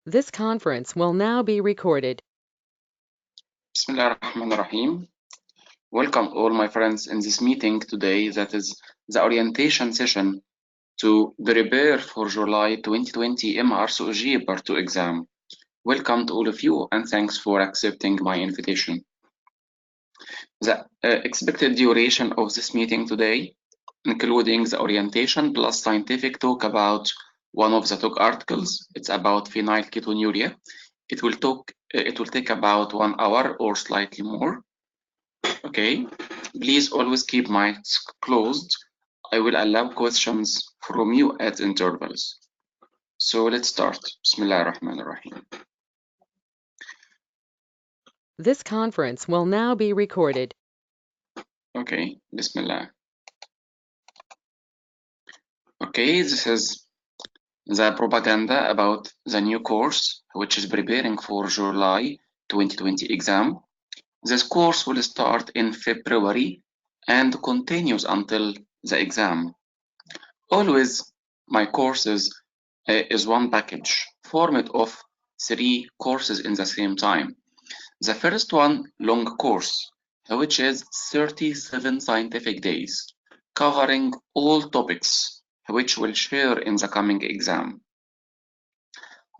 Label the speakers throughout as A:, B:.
A: This conference will now be recorded.
B: Bismillah ar-Rahman ar-Rahim. Welcome all my friends in this meeting today, that is the orientation session to prepare for July 2020 MRCOG Part 2 exam. Welcome to all of you and thanks for accepting my invitation. The expected duration of this meeting today, including the orientation plus scientific talk about one of the talk articles, it's about phenylketonuria. It will take about 1 hour or slightly more. Okay, please always keep mics closed. I will allow questions from you at intervals. So let's start. Bismillah ar-Rahman ar-Rahim.
A: This conference will now be recorded.
B: Okay, Bismillah. Okay, this is the propaganda about the new course, which is preparing for July 2020 exam. This course will start in February and continues until the exam. Always, my courses is one package, formed of 3 courses in the same time. The first one, long course, which is 37 scientific days, covering all topics, which will share in the coming exam.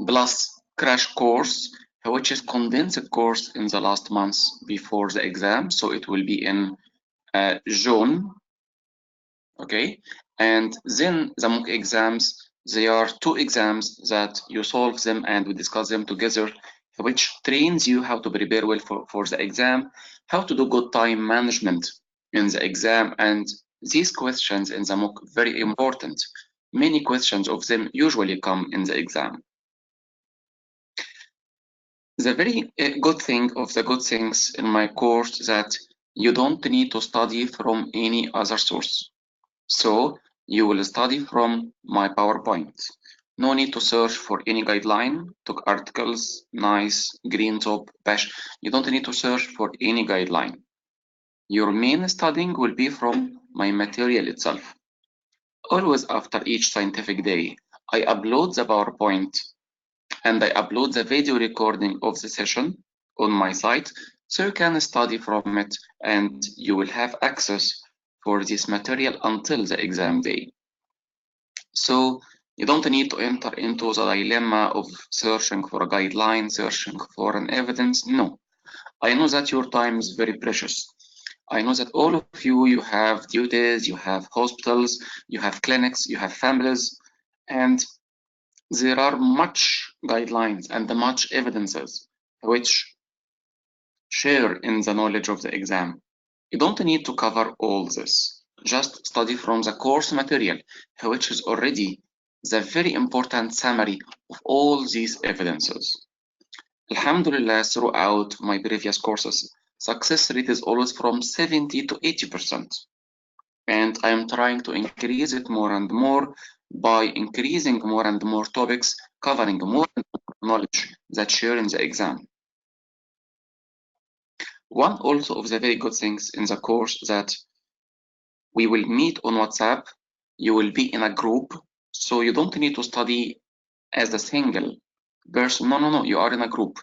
B: Plus crash course, which is condensed course in the last months before the exam, so it will be in June. Okay, and then the mock exams, there are 2 exams that you solve them and we discuss them together, which trains you how to prepare well for the exam, how to do good time management in the exam, and these questions in the mock very important. Many questions of them usually come in the exam. The very good thing of the good things in my course that you don't need to study from any other source. So you will study from my PowerPoint. No need to search for any guideline, talk articles, nice, green top, bash. You don't need to search for any guideline. Your main studying will be from my material itself. Always after each scientific day, I upload the PowerPoint and I upload the video recording of the session on my site, so you can study from it and you will have access for this material until the exam day. So you don't need to enter into the dilemma of searching for a guideline, searching for an evidence. No, I know that your time is very precious. I know that all of you have duties, you have hospitals, you have clinics, you have families, and there are much guidelines and much evidences which share in the knowledge of the exam. You don't need to cover all this. Just study from the course material, which is already the very important summary of all these evidences. Alhamdulillah, throughout my previous courses, success rate is always from 70 to 80%. And I am trying to increase it more and more by increasing more and more topics, covering more and more knowledge that share in the exam. One also of the very good things in the course that we will meet on WhatsApp, you will be in a group, so you don't need to study as a single person. No, you are in a group.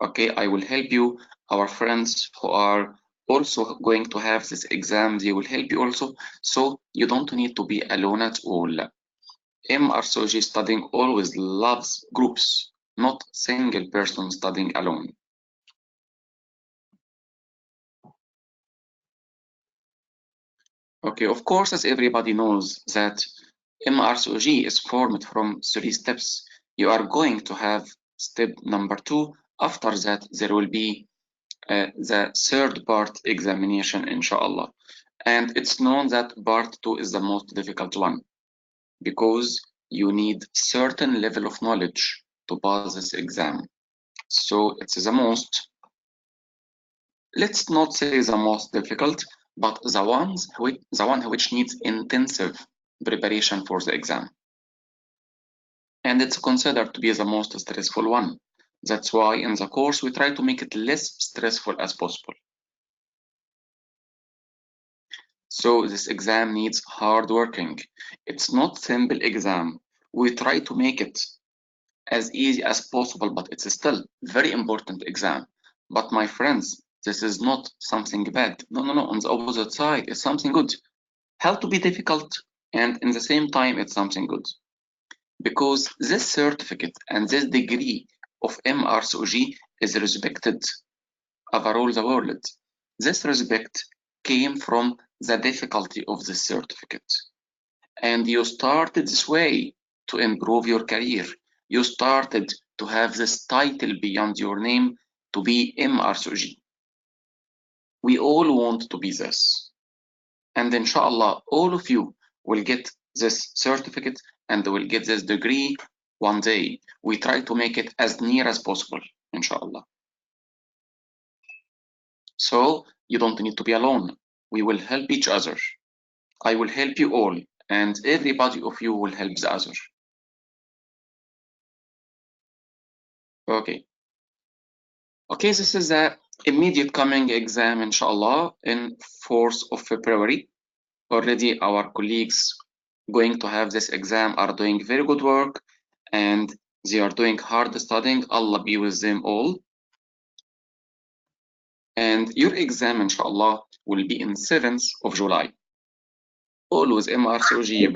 B: Okay, I will help you. Our friends who are also going to have this exam, they will help you also, so you don't need to be alone at all. MRCOG studying always loves groups, not single person studying alone. Okay, of course, as everybody knows that MRCOG is formed from 3 steps. You are going to have step number 2. After that, there will be the 3rd part examination, inshallah. And it's known that part 2 is the most difficult one because you need certain level of knowledge to pass this exam. So it's the most, let's not say the most difficult, but the one which needs intensive preparation for the exam. And it's considered to be the most stressful one. That's why in the course we try to make it less stressful as possible. So this exam needs hard working. It's not simple exam. We try to make it as easy as possible, but it's still very important exam. But my friends, this is not something bad. No, no, no. On the opposite side, it's something good. How to be difficult, and in the same time, it's something good. Because this certificate and this degree of MRCOG is respected overall the world. This respect came from the difficulty of the certificate. And you started this way to improve your career. You started to have this title beyond your name to be MRCOG. We all want to be this. And inshallah, all of you will get this certificate and will get this degree one day. We try to make it as near as possible, inshallah. So you don't need to be alone. We will help each other. I will help you all, and everybody of you will help the other. Okay. Okay, this is the immediate coming exam, inshallah, in 4th of February. Already our colleagues going to have this exam are doing very good work, and they are doing hard studying. Allah be with them all. And your exam, inshallah, will be in 7th of July. Always MRCOG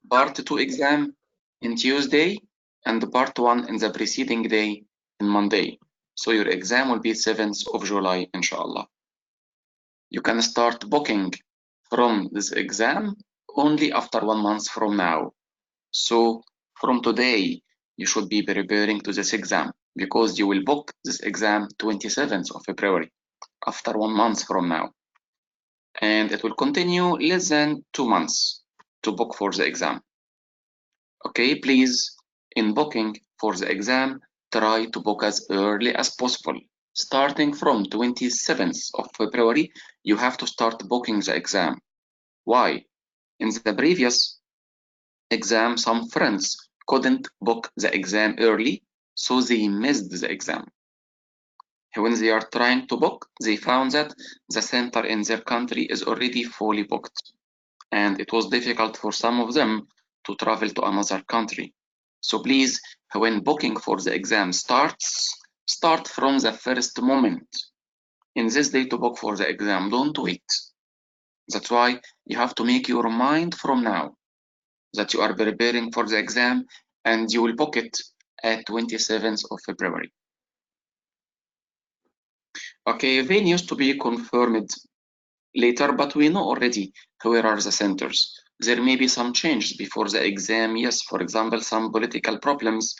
B: part 2 exam in Tuesday and part 1 in the preceding day in Monday. So your exam will be 7th of July, inshallah. You can start booking from this exam only after 1 month from now. So from today, you should be preparing to this exam because you will book this exam 27th of February after 1 month from now. And it will continue less than 2 months to book for the exam. Okay, please, in booking for the exam, try to book as early as possible. Starting from 27th of February, you have to start booking the exam. Why? In the previous exam, some friends couldn't book the exam early, so they missed the exam. When they are trying to book, they found that the center in their country is already fully booked, and it was difficult for some of them to travel to another country. So please, when booking for the exam starts, start from the first moment. In this day to book for the exam, don't wait. That's why you have to make your mind from now that you are preparing for the exam and you will book it at 27th of February. Okay, venues to be confirmed later, but we know already where are the centers. There may be some changes before the exam. Yes, for example, some political problems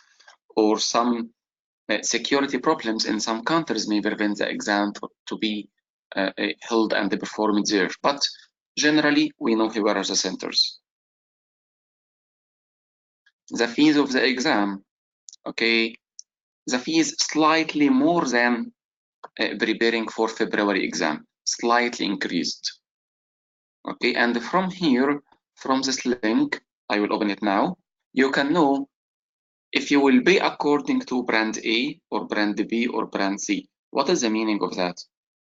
B: or some security problems in some countries may prevent the exam to be held and performed there. But generally, we know where are the centers. The fees of the exam, okay, the fees slightly more than preparing for February exam, slightly increased. Okay, and from here, from this link, I will open it now, you can know if you will pay according to brand A or brand B or brand C. What is the meaning of that?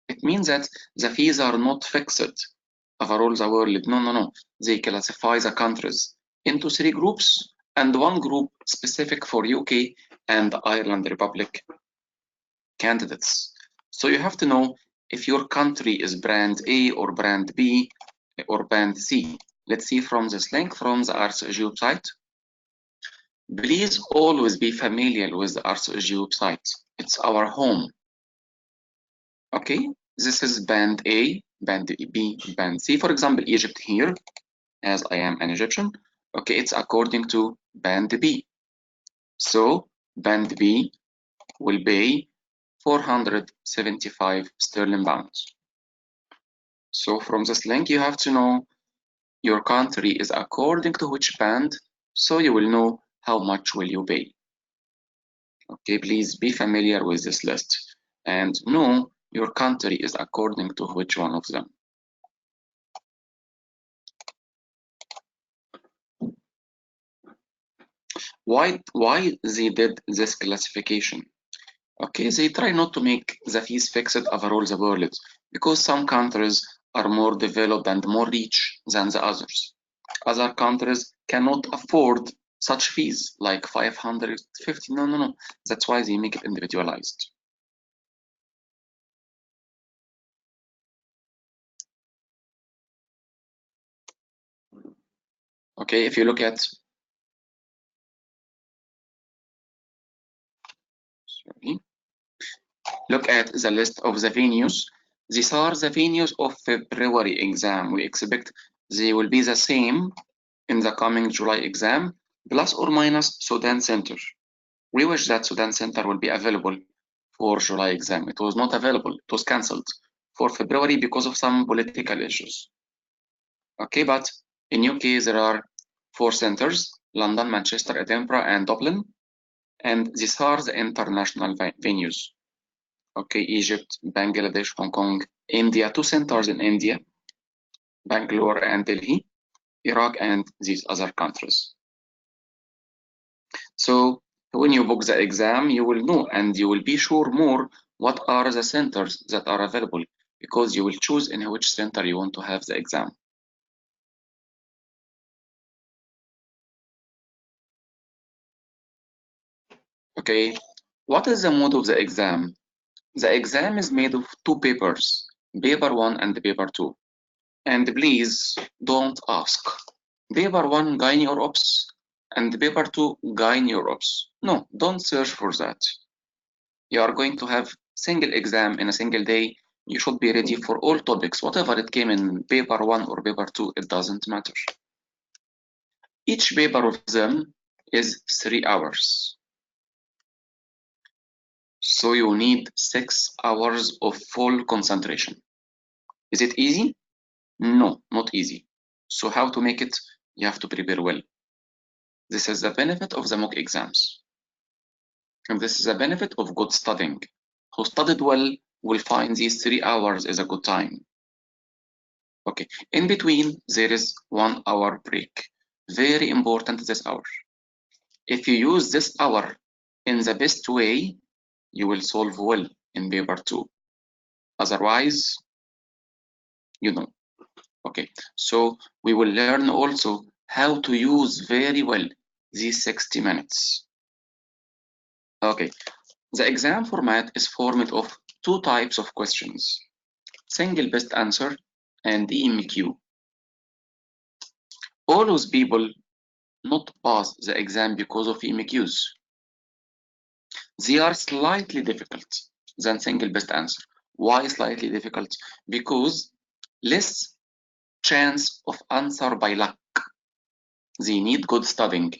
B: It means that the fees are not fixed overall the world. No, no, no. They classify the countries into 3 groups and 1 group specific for UK and Ireland Republic candidates. So you have to know if your country is brand A or brand B or brand C. Let's see from this link from the MRCOG website. Please always be familiar with the MRCOG website. It's our home. Okay, this is band A, band B, band C. For example, Egypt here, as I am an Egyptian. Okay, it's according to band B. So band B will pay 475 sterling pounds. So from this link, you have to know your country is according to which band, so you will know how much will you pay. Okay, please be familiar with this list and know your country is according to which one of them. Why they did this classification? Okay, they try not to make the fees fixed overall the world because some countries are more developed and more rich than the others. Other countries cannot afford such fees like 550. No. That's why they make it individualized. Okay, if you look at the list of the venues. These are the venues of February exam. We expect they will be the same in the coming July exam, plus or minus Sudan Center. We wish that Sudan Center will be available for July exam. It was not available. It was cancelled for February because of some political issues. Okay, but in UK there are 4 centers: London, Manchester, Edinburgh, and Dublin. And these are the international venues. Okay, Egypt, Bangladesh, Hong Kong, India, 2 centers in India, Bangalore and Delhi, Iraq, and these other countries. So when you book the exam, you will know and you will be sure more what are the centers that are available, because you will choose in which center you want to have the exam. Okay, what is the mode of the exam? The exam is made of 2 papers, paper 1 and paper 2. And please don't ask, paper 1 gynae or ops and paper 2 gynae or ops. No, don't search for that. You are going to have single exam in a single day. You should be ready for all topics, whatever it came in paper 1 or paper 2, it doesn't matter. Each paper of them is 3 hours. So you need 6 hours of full concentration. Is it easy? No, not easy. So how to make it? You have to prepare well. This is the benefit of the mock exams. And this is the benefit of good studying. Who studied well will find these 3 hours is a good time. Okay, in between there is 1 hour break. Very important, this hour. If you use this hour in the best way, you will solve well in paper 2. Otherwise, you know. Okay, so we will learn also how to use very well these 60 minutes. Okay, the exam format is formed of 2 types of questions: single best answer and MRCOG. All those people not pass the exam because of MRCOGs. They are slightly difficult than single best answer. Why slightly difficult? Because less chance of answer by luck. They need good studying.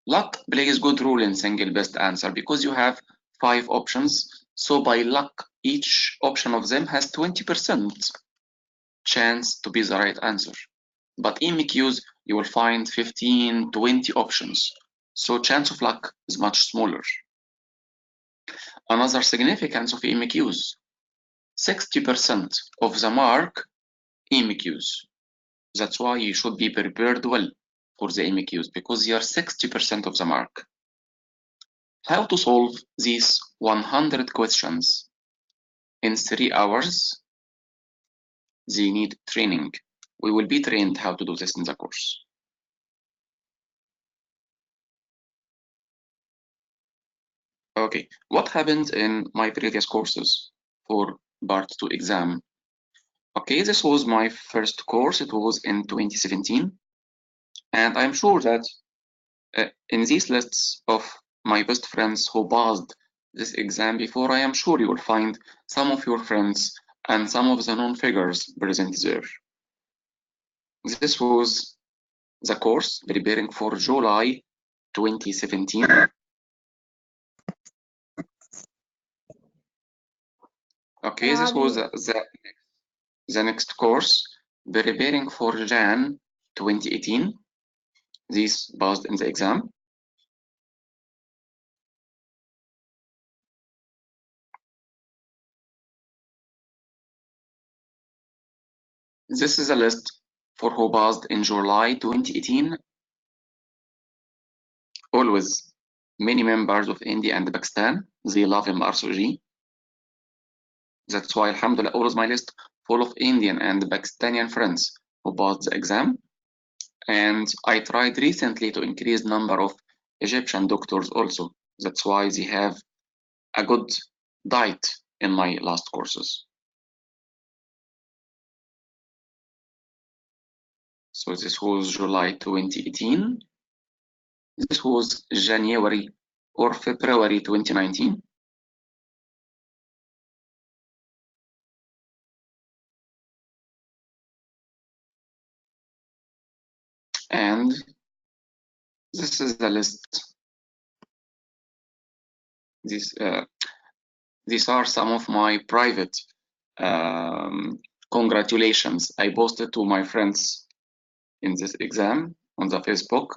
B: Luck plays good role in single best answer because you have 5 options. So by luck, each option of them has 20% chance to be the right answer. But in MRCOGs, you will find 15, 20 options. So chance of luck is much smaller. Another significance of MRCOGs, 60% of the mark MRCOGs. That's why you should be prepared well for the MRCOGs, because they are 60% of the mark. How to solve these 100 questions in 3 hours? They need training. We will be trained how to do this in the course. Okay, what happened in my previous courses for part 2 exam? Okay, this was my first course. It was in 2017. And I'm sure that in these lists of my best friends who passed this exam before, I am sure you will find some of your friends and some of the known figures present there. This was the course preparing for July 2017. Okay, this was the next course preparing for Jan 2018. This passed in the exam. This is a list for who passed in July 2018. Always many members of India and Pakistan, they love MRCOG. That's why, alhamdulillah, always my list full of Indian and Pakistani friends who passed the exam. And I tried recently to increase number of Egyptian doctors also. That's why they have a good diet in my last courses. So this was July 2018. This was January or February 2019. And this is the list. These are some of my private congratulations I posted to my friends in this exam on the Facebook.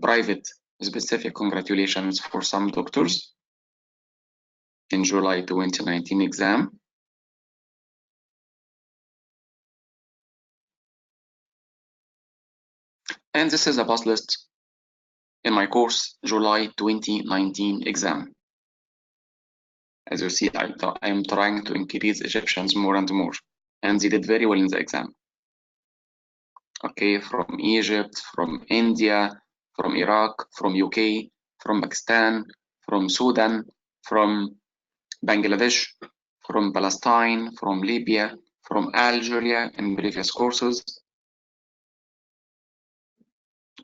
B: Private specific congratulations for some doctors in July 2019 exam. And this is a pass list in my course July 2019 exam. As you see, I am trying to increase Egyptians more and more, and they did very well in the exam. Okay, from Egypt, from India, from Iraq, from UK, from Pakistan, from Sudan, from Bangladesh, from Palestine, from Libya, from Algeria in previous courses.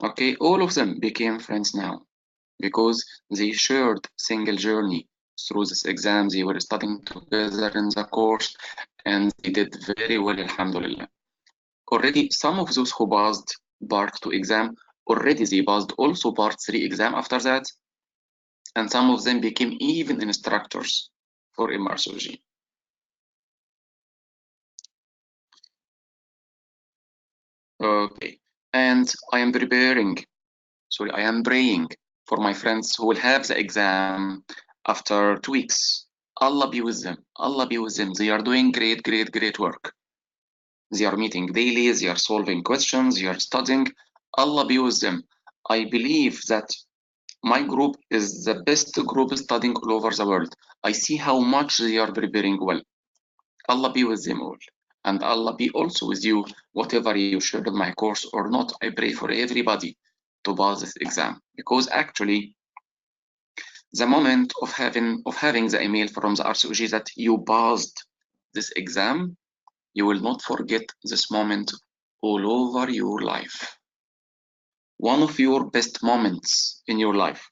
B: Okay, all of them became friends now because they shared single journey through this exam. They were studying together in the course and they did very well, alhamdulillah. Already some of those who passed part 2 exam, already they passed also part 3 exam after that, and some of them became even instructors for MRCOG. Okay, and I am praying for my friends who will have the exam after 2 weeks. Allah be with them. Allah be with them. They are doing great work. They are meeting daily, they are solving questions, they are studying. Allah be with them. I believe that my group is the best group studying all over the world. I see how much they are preparing well. Allah be with them all. And Allah be also with you, whatever you shared in my course or not. I pray for everybody to pass this exam. Because actually, the moment of having the email from the RCOG that you passed this exam, you will not forget this moment all over your life. One of your best moments in your life.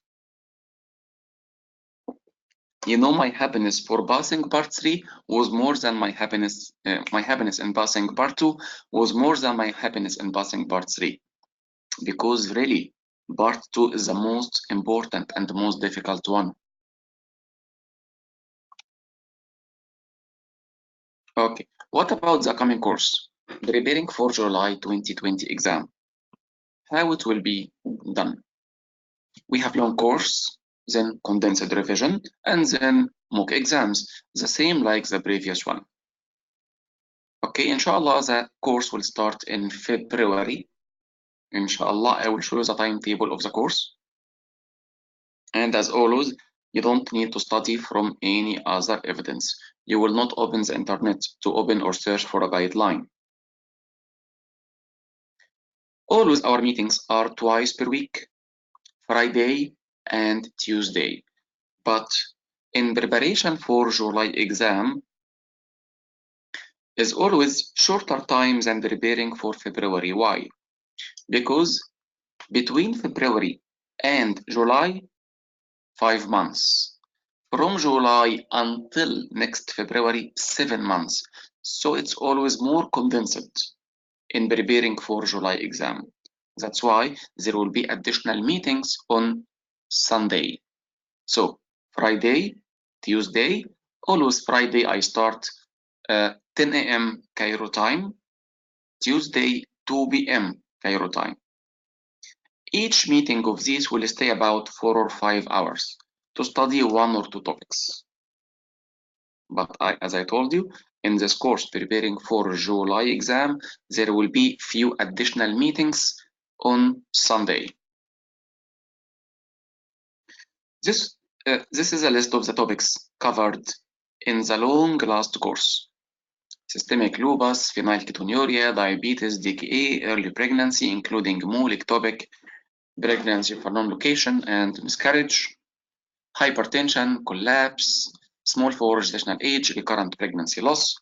B: You know, my happiness for passing part 3 was more than my happiness in passing part 2 was more than my happiness in passing part 3. Because really, part 2 is the most important and the most difficult one. Okay, what about the coming course? Preparing for July 2020 exam. How it will be done? We have long course, then condensed revision, and then mock exams, the same like the previous one. Okay, inshallah, the course will start in February. Inshallah, I will show you the timetable of the course. And as always, you don't need to study from any other evidence. You will not open the internet to open or search for a guideline. Always our meetings are twice per week, Friday and Tuesday. But in preparation for July exam is always shorter time than preparing for February. Why? Because between February and July, 5 months. From July until next February, 7 months. So it's always more condensed in preparing for July exam. That's why there will be additional meetings on Sunday. So Friday, Tuesday, always Friday I start 10 a.m. Cairo time, Tuesday 2 p.m. Cairo time. Each meeting of these will stay about 4 or 5 hours to study 1 or 2 topics. But as I told you, in this course preparing for July exam, there will be few additional meetings on Sunday. This is a list of the topics covered in the long last course. Systemic lupus, phenylketonuria, diabetes, DKA, early pregnancy, including MOOL ectopic, pregnancy for non-location and miscarriage, hypertension, collapse, small for gestational age, recurrent pregnancy loss,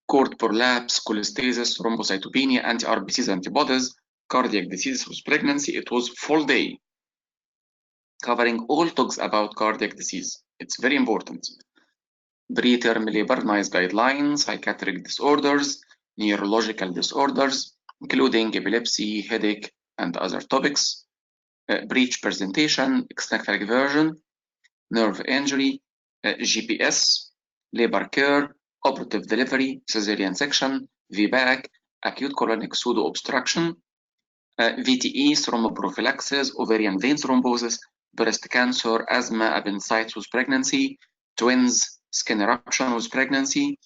B: cord prolapse, cholestasis, thrombocytopenia, anti-RBCs antibodies, cardiac disease with pregnancy. It was full day covering all talks about cardiac disease. It's very important. Preterm labor, NICE guidelines, psychiatric disorders, neurological disorders, including epilepsy, headache, and other topics. Breech presentation, external version, nerve injury, GPS, labor care, operative delivery, cesarean section, VBAC, acute colonic pseudo-obstruction, VTE, thromboprophylaxis, ovarian vein thrombosis, breast cancer, asthma, appendicitis with pregnancy, twins, skin eruption with pregnancy,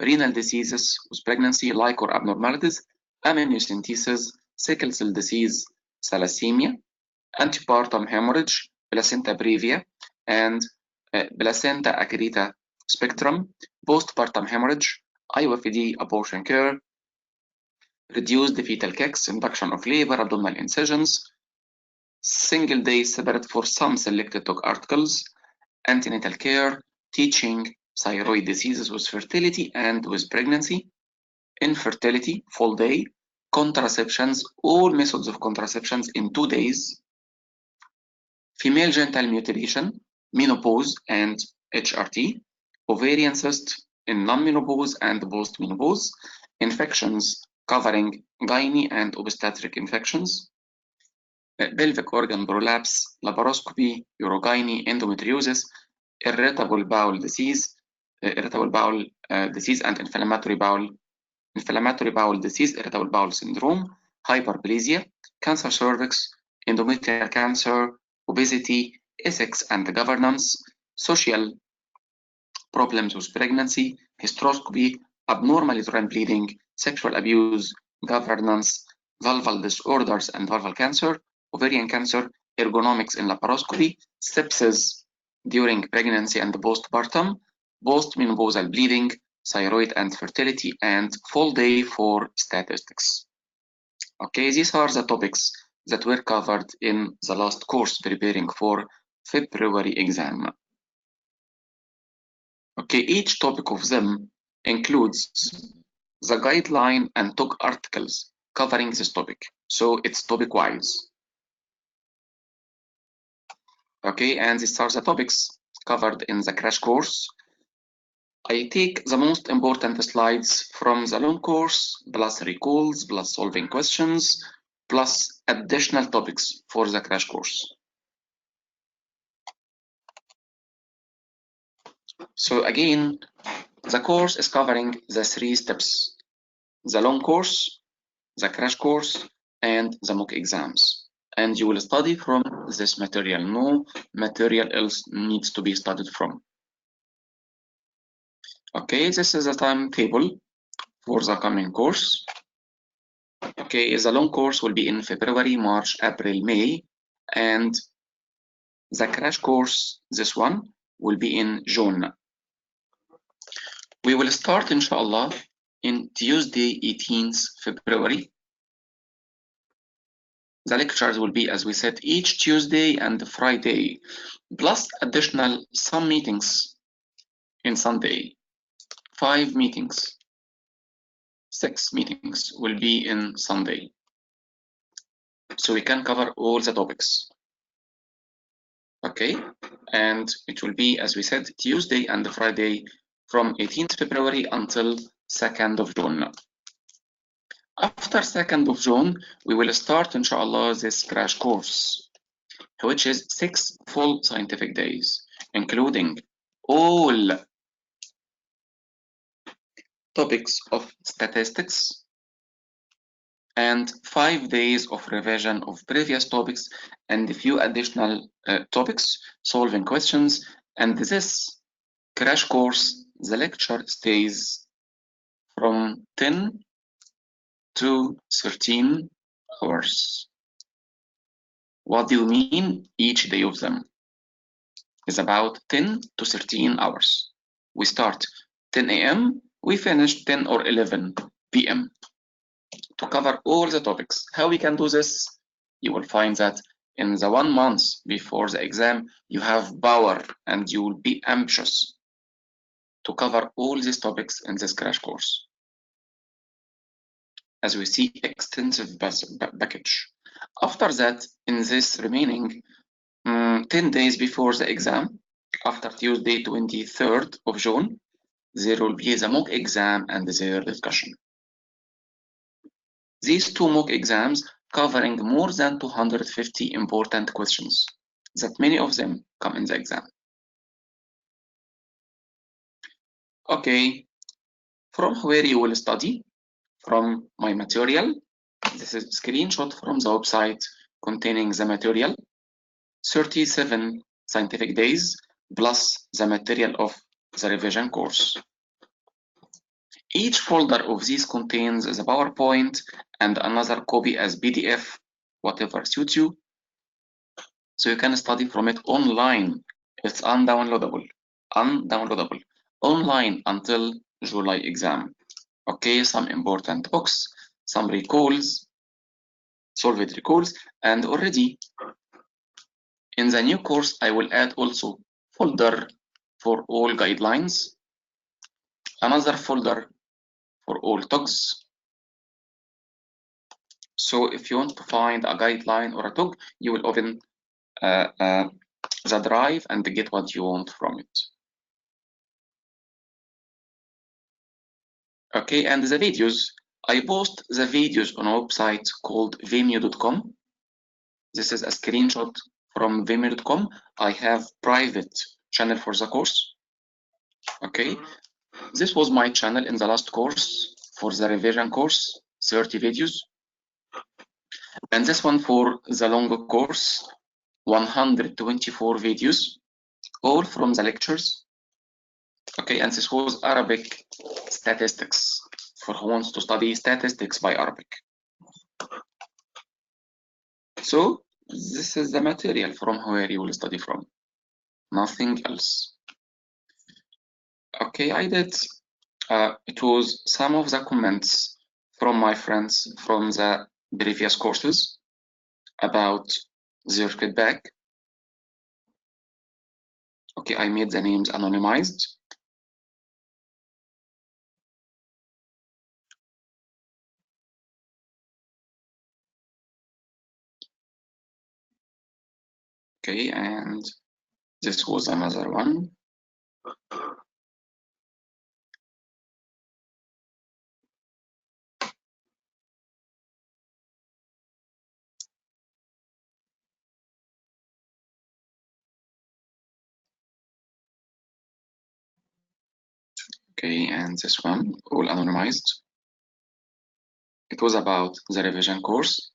B: renal diseases with pregnancy, liquor abnormalities, amniocentesis, sickle cell disease, thalassemia, antepartum hemorrhage, placenta previa, and placenta accreta spectrum, postpartum hemorrhage, IUFD abortion care, reduced fetal kicks, induction of labor, abdominal incisions, single day separate for some selected talk articles, antenatal care, teaching thyroid diseases with fertility and with pregnancy, infertility, full day, contraceptions, all methods of contraceptions in 2 days, female genital mutilation, menopause and HRT, ovarian cyst in non-menopause and post-menopause, infections covering gynae and obstetric infections, pelvic organ prolapse, laparoscopy, urogyne, endometriosis, irritable bowel disease, disease and inflammatory bowel disease, irritable bowel syndrome, hyperplasia, cancer cervix, endometrial cancer, obesity, ethics and governance, social problems with pregnancy, hysteroscopy, abnormal uterine bleeding, sexual abuse, governance, vulval disorders and vulval cancer, ovarian cancer, ergonomics in laparoscopy, sepsis during pregnancy and postpartum, postmenopausal bleeding, thyroid and fertility, and full day for statistics. Okay, these are the topics that were covered in the last course preparing for February exam. Okay, each topic of them includes the guideline and talk articles covering this topic. So it's topic wise. Okay, and these are the topics covered in the crash course. I take the most important slides from the long course, plus recalls, plus solving questions, plus additional topics for the crash course. So again, the course is covering the 3 steps: the long course, the crash course, and the mock exams. And you will study from this material. No material else needs to be studied from. Okay, this is the timetable for the coming course. Okay, the long course will be in February, March, April, May, and the crash course, this one, will be in June. We will start, inshallah, in Tuesday, 18th February. The lectures will be, as we said, each Tuesday and Friday, plus additional some meetings in Sunday. 5 meetings, 6 meetings will be in Sunday. So we can cover all the topics. Okay, and it will be, as we said, Tuesday and Friday from 18th February until 2nd of June. After 2nd of June, we will start, inshallah, this crash course, which is 6 full scientific days, including all topics of statistics and 5 days of revision of previous topics and a few additional topics, solving questions. And this crash course, the lecture stays from 10 to 13 hours. What do you mean? Each day of them is about 10 to 13 hours. We start 10 a.m., we finish 10 or 11 p.m. to cover all the topics. How we can do this? you will find that in the 1 month before the exam, you have power and you will be ambitious to cover all these topics in this crash course. As we see, extensive package. After that, in this remaining 10 days before the exam, after Tuesday 23rd of June, there will be the mock exam and their discussion. These two mock exams covering more than 250 important questions that many of them come in the exam. Okay, from where you will study, from my material, this is a screenshot from the website containing the material, 37 scientific days plus the material of the revision course. Each folder of these contains the PowerPoint and another copy as PDF, whatever suits you. So you can study from it online. It's undownloadable online until July exam. Okay, some important books, some recalls, solved recalls, and already in the new course, I will add also folder for all guidelines, another folder for all TOGs. So if you want to find a guideline or a TOG, you will open the drive and get what you want from it. Okay, and the videos, I post the videos on a website called vimeo.com. This is a screenshot from vimeo.com. I have private channel for the course. Okay, this was my channel in the last course for the revision course, 30 videos. And this one for the longer course, 124 videos, all from the lectures. Okay, and this was Arabic statistics for who wants to study statistics by Arabic. So this is the material from where you will study from, nothing else. Okay, I did, it was some of the comments from my friends from the previous courses about their feedback. Okay, I made the names anonymized. Okay, and this was another one. Okay, and this one, all anonymized. It was about the revision course.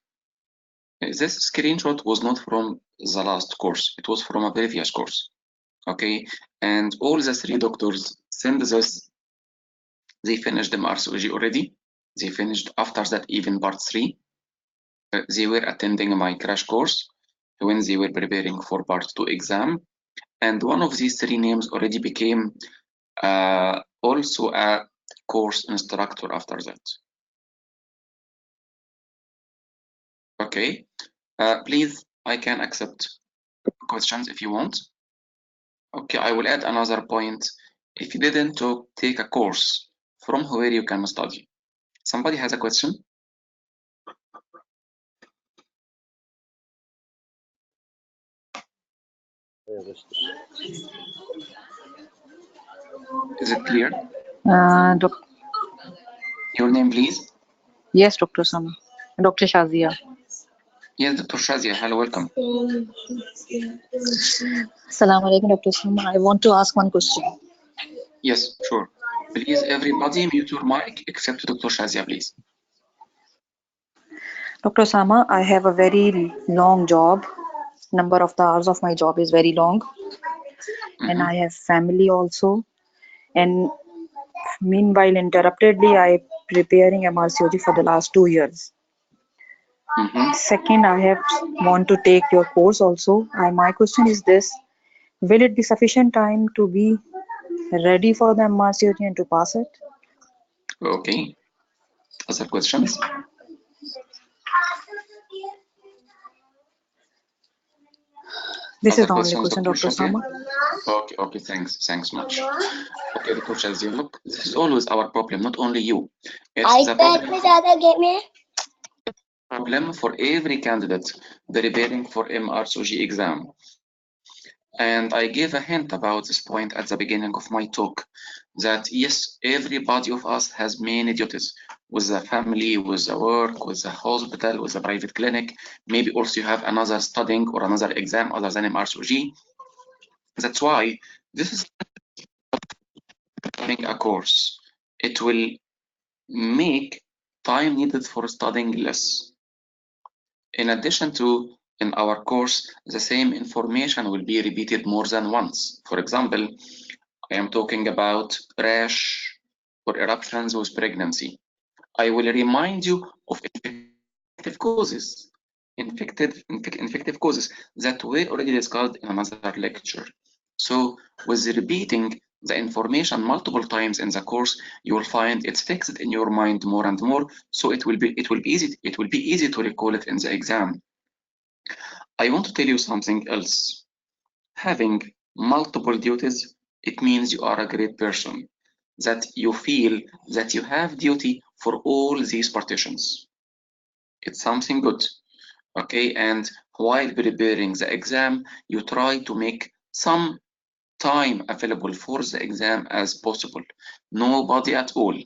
B: This screenshot was not from the last course, it was from a previous course. Okay, and all the three doctors sent this. They finished the MRCOG already. They finished after that even part 3. They were attending my crash course when they were preparing for part 2 exam. And one of these 3 names already became also a course instructor after that. Okay, please, I can accept questions if you want. Okay, I will add another point. If you didn't take a course, from where you can study. Somebody has a question? Is it clear? Your name, please?
C: Yes, Dr. Sama. Dr. Shazia.
B: Yes, Dr. Shazia. Hello, welcome.
C: Assalamu alaikum, Dr. Sama. I want to ask one question.
B: Yes, sure. Please, everybody, mute your mic except Dr. Shazia, please.
C: Dr. Sama, I have a very long job. Number of the hours of my job is very long. And I have family also. And meanwhile, interruptedly, I preparing MRCOG for the last 2 years. Second, I have want to take your course also. My question is this: will it be sufficient time to be ready for the MRCOG and to pass it?
B: Okay. Other questions?
C: This
B: Other
C: is the only
B: questions,
C: question,
B: Dr.
C: Dr.
B: Shazia?
C: Sama.
B: Okay, thanks much. Okay, Dr. Shazia, look, this is always our problem, not only you. It's the problem for every candidate preparing for MRCOG exam. And I gave a hint about this point at the beginning of my talk, that yes, everybody of us has many duties with the family, with the work, with the hospital, with the private clinic. Maybe also you have another studying or another exam other than MRCOG. That's why this is a course. It will make time needed for studying less. In addition to, in our course, the same information will be repeated more than once. For example, I am talking about rash or eruptions with pregnancy. I will remind you of infective causes, infective causes that were already discussed in another lecture. So with repeating the information multiple times in the course, you will find it's fixed in your mind more and more. So it will be easy to recall it in the exam. I want to tell you something else. Having multiple duties, it means you are a great person, that you feel that you have duty for all these partitions. It's something good, okay? And while preparing the exam, you try to make some time available for the exam as possible. Nobody at all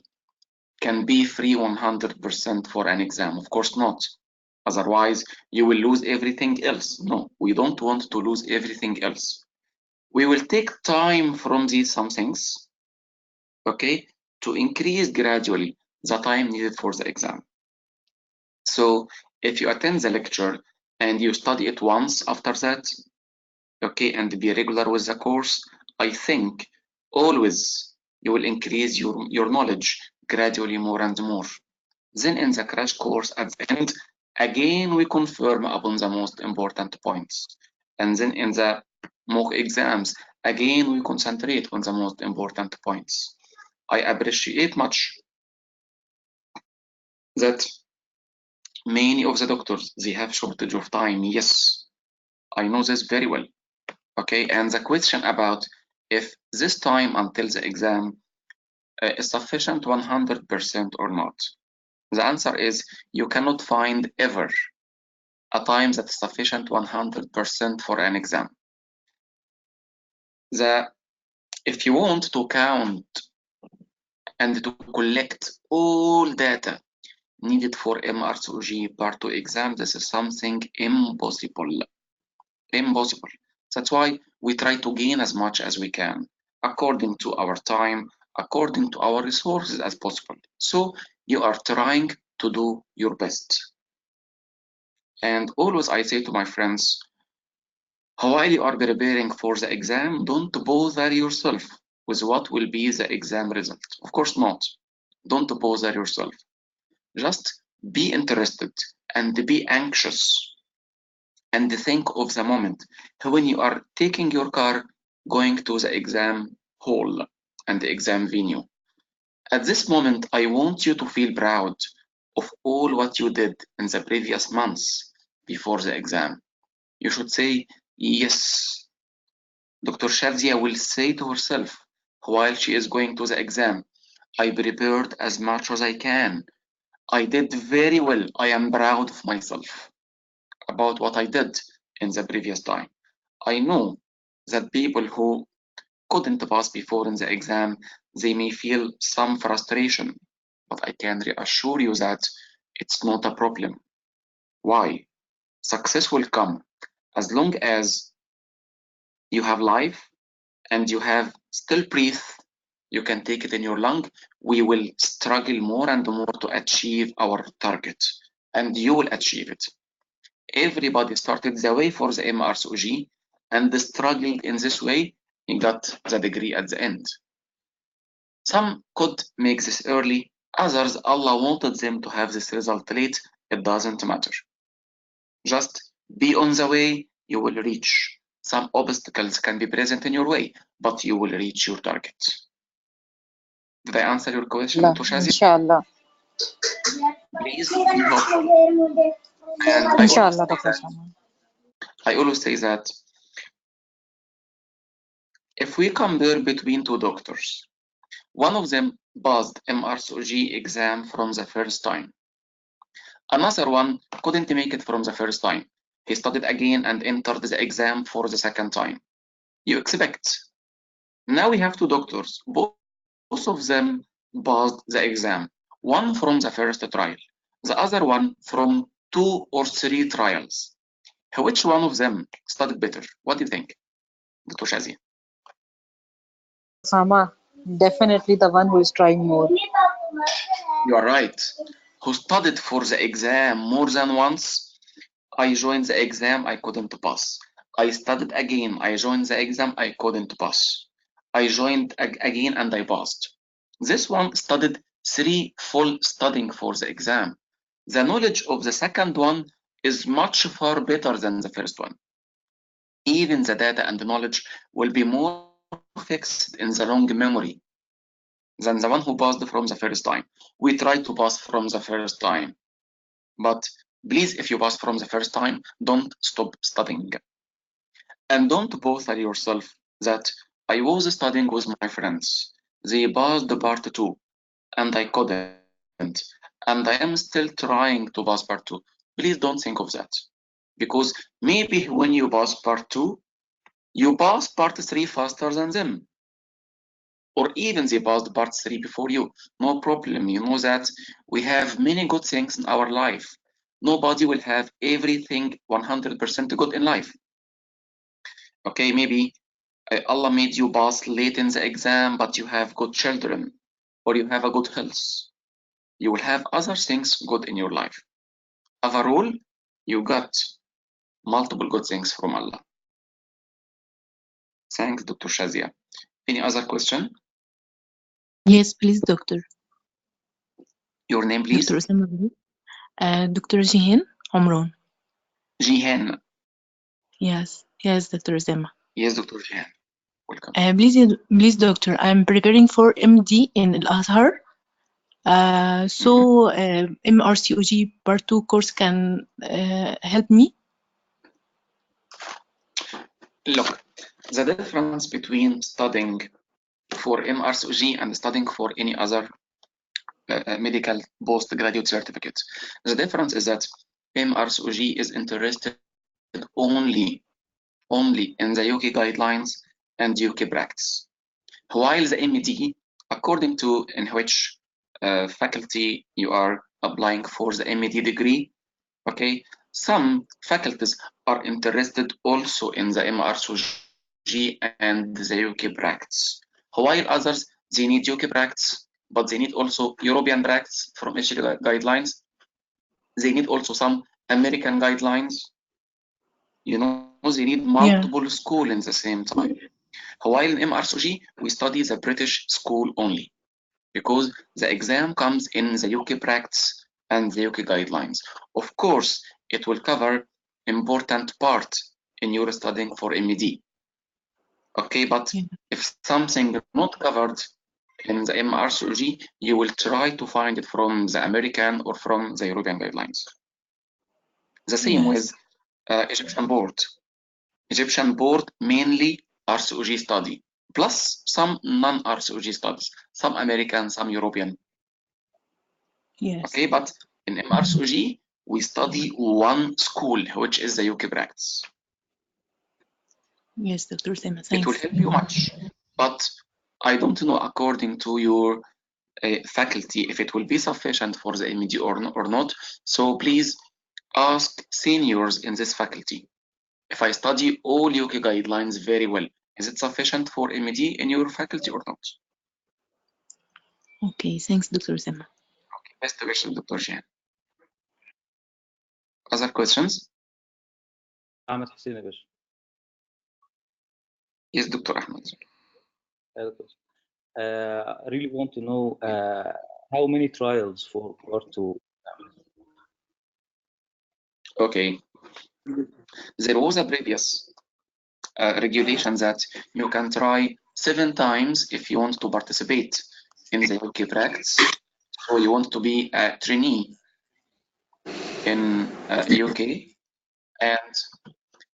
B: can be free 100% for an exam, of course not. Otherwise, you will lose everything else. No, we don't want to lose everything else. We will take time from these some things, okay, to increase gradually the time needed for the exam. So if you attend the lecture and you study it once after that, okay, and be regular with the course, I think always you will increase your knowledge gradually more and more. Then in the crash course at the end, again we confirm upon the most important points. And then in the mock exams, again we concentrate on the most important points. I appreciate much that many of the doctors, they have shortage of time. Yes, I know this very well. Okay, and the question about if this time until the exam is sufficient 100% or not. The answer is you cannot find ever a time that is sufficient 100% for an exam. If you want to count and to collect all data needed for MRCOG Part 2 exam, this is something impossible. Impossible. That's why we try to gain as much as we can, according to our time, according to our resources as possible. So you are trying to do your best. And always I say to my friends, while you are preparing for the exam, don't bother yourself with what will be the exam result. Of course not. Don't bother yourself. Just be interested and be anxious and think of the moment when you are taking your car going to the exam hall and the exam venue. At this moment, I want you to feel proud of all what you did in the previous months before the exam. You should say, yes, Dr. Shazia will say to herself while she is going to the exam, I prepared as much as I can. I did very well. I am proud of myself about what I did in the previous time. I know that people who couldn't pass before in the exam, they may feel some frustration, but I can reassure you that it's not a problem. Why? Success will come as long as you have life and you have still breath, you can take it in your lung. We will struggle more and more to achieve our target, and you will achieve it. Everybody started the way for the MRCOG and struggled in this way. He got the degree at the end. Some could make this early, others Allah wanted them to have this result late. It doesn't matter. Just be on the way, you will reach. Some obstacles can be present in your way, but you will reach your target. Did I answer your question, Dr. Shazia?
C: Inshallah.
B: Please be hopeful. And I always
C: Inshallah,
B: say
C: Dr.
B: that
C: Sama.
B: I always say that if we compare between two doctors, one of them passed MRCOG exam from the first time. Another one couldn't make it from the first time. He studied again and entered the exam for the second time. You expect. Now we have two doctors. Both of them passed the exam. One from the first trial, the other one from 2 or 3 trials. Which one of them studied better? What do you think, Dr. Shazia?
C: OSAMA, definitely the one who is trying more.
B: You are right. Who studied for the exam more than once? I joined the exam, I couldn't pass. I studied again, I joined the exam, I couldn't pass. I joined again and I passed. This one studied 3 full studying for the exam. The knowledge of the second one is much far better than the first one. Even the data and the knowledge will be more fixed in the long memory than the one who passed from the first time. We try to pass from the first time, but please, if you pass from the first time, don't stop studying. And don't bother yourself that I was studying with my friends. They passed the part 2 and I couldn't. And I am still trying to pass part 2. Please don't think of that. Because maybe when you pass part 2, you pass part 3 faster than them. Or even they passed part 3 before you. No problem. You know that we have many good things in our life. Nobody will have everything 100% good in life. Okay, maybe Allah made you pass late in the exam, but you have good children, or you have a good health. You will have other things good in your life. Overall, you got multiple good things from Allah. Thanks, Dr. Shazia. Any other question?
D: Yes, please, doctor.
B: Your name, please?
D: Dr. Osama, please. Dr. Jihan Omron.
B: Jihan.
D: Yes, Dr. Osama.
B: Yes, Dr. Jihan. Welcome.
D: Please, doctor, I'm preparing for MD in Al-Azhar. So MRCOG Part 2 course can help me?
B: Look, the difference between studying for MRCOG and studying for any other medical postgraduate certificate, the difference is that MRCOG is interested only in the UK guidelines and UK practice, while the MD, according to in which faculty you are applying for the MD degree, okay, some faculties are interested also in the MRCOG and the UK practice, while others, they need UK practice, but they need also European practice from each guidelines. They need also some American guidelines. You know, they need multiple schools in the same time. While in MRCOG, we study the British school only, because the exam comes in the UK practice and the UK guidelines. Of course, it will cover important part in your studying for MED. Okay, but if something not covered in the MRCOG, you will try to find it from the American or from the European guidelines. The same with Egyptian board. Egyptian board mainly RCOG study, plus some non-RCOG studies, some American, some European.
D: Yes.
B: Okay, but in MRCOG, we study one school, which is the UK practice.
D: Yes, Dr. Osama, thanks.
B: It will help you much, but I don't know according to your faculty if it will be sufficient for the MED or not. So please ask seniors in this faculty. If I study all UK guidelines very well, is it sufficient for MED in your faculty or not?
D: Okay, thanks, Dr. Osama.
B: Okay, best wishes, Dr. Jean. Other questions?
E: Ahmed Hussein, Bashir.
B: Yes, Dr. Ahmed.
E: I really want to know how many trials for part 2.
B: Okay. There was a previous regulation that you can try 7 times if you want to participate in the UK practice, or you want to be a trainee in UK, and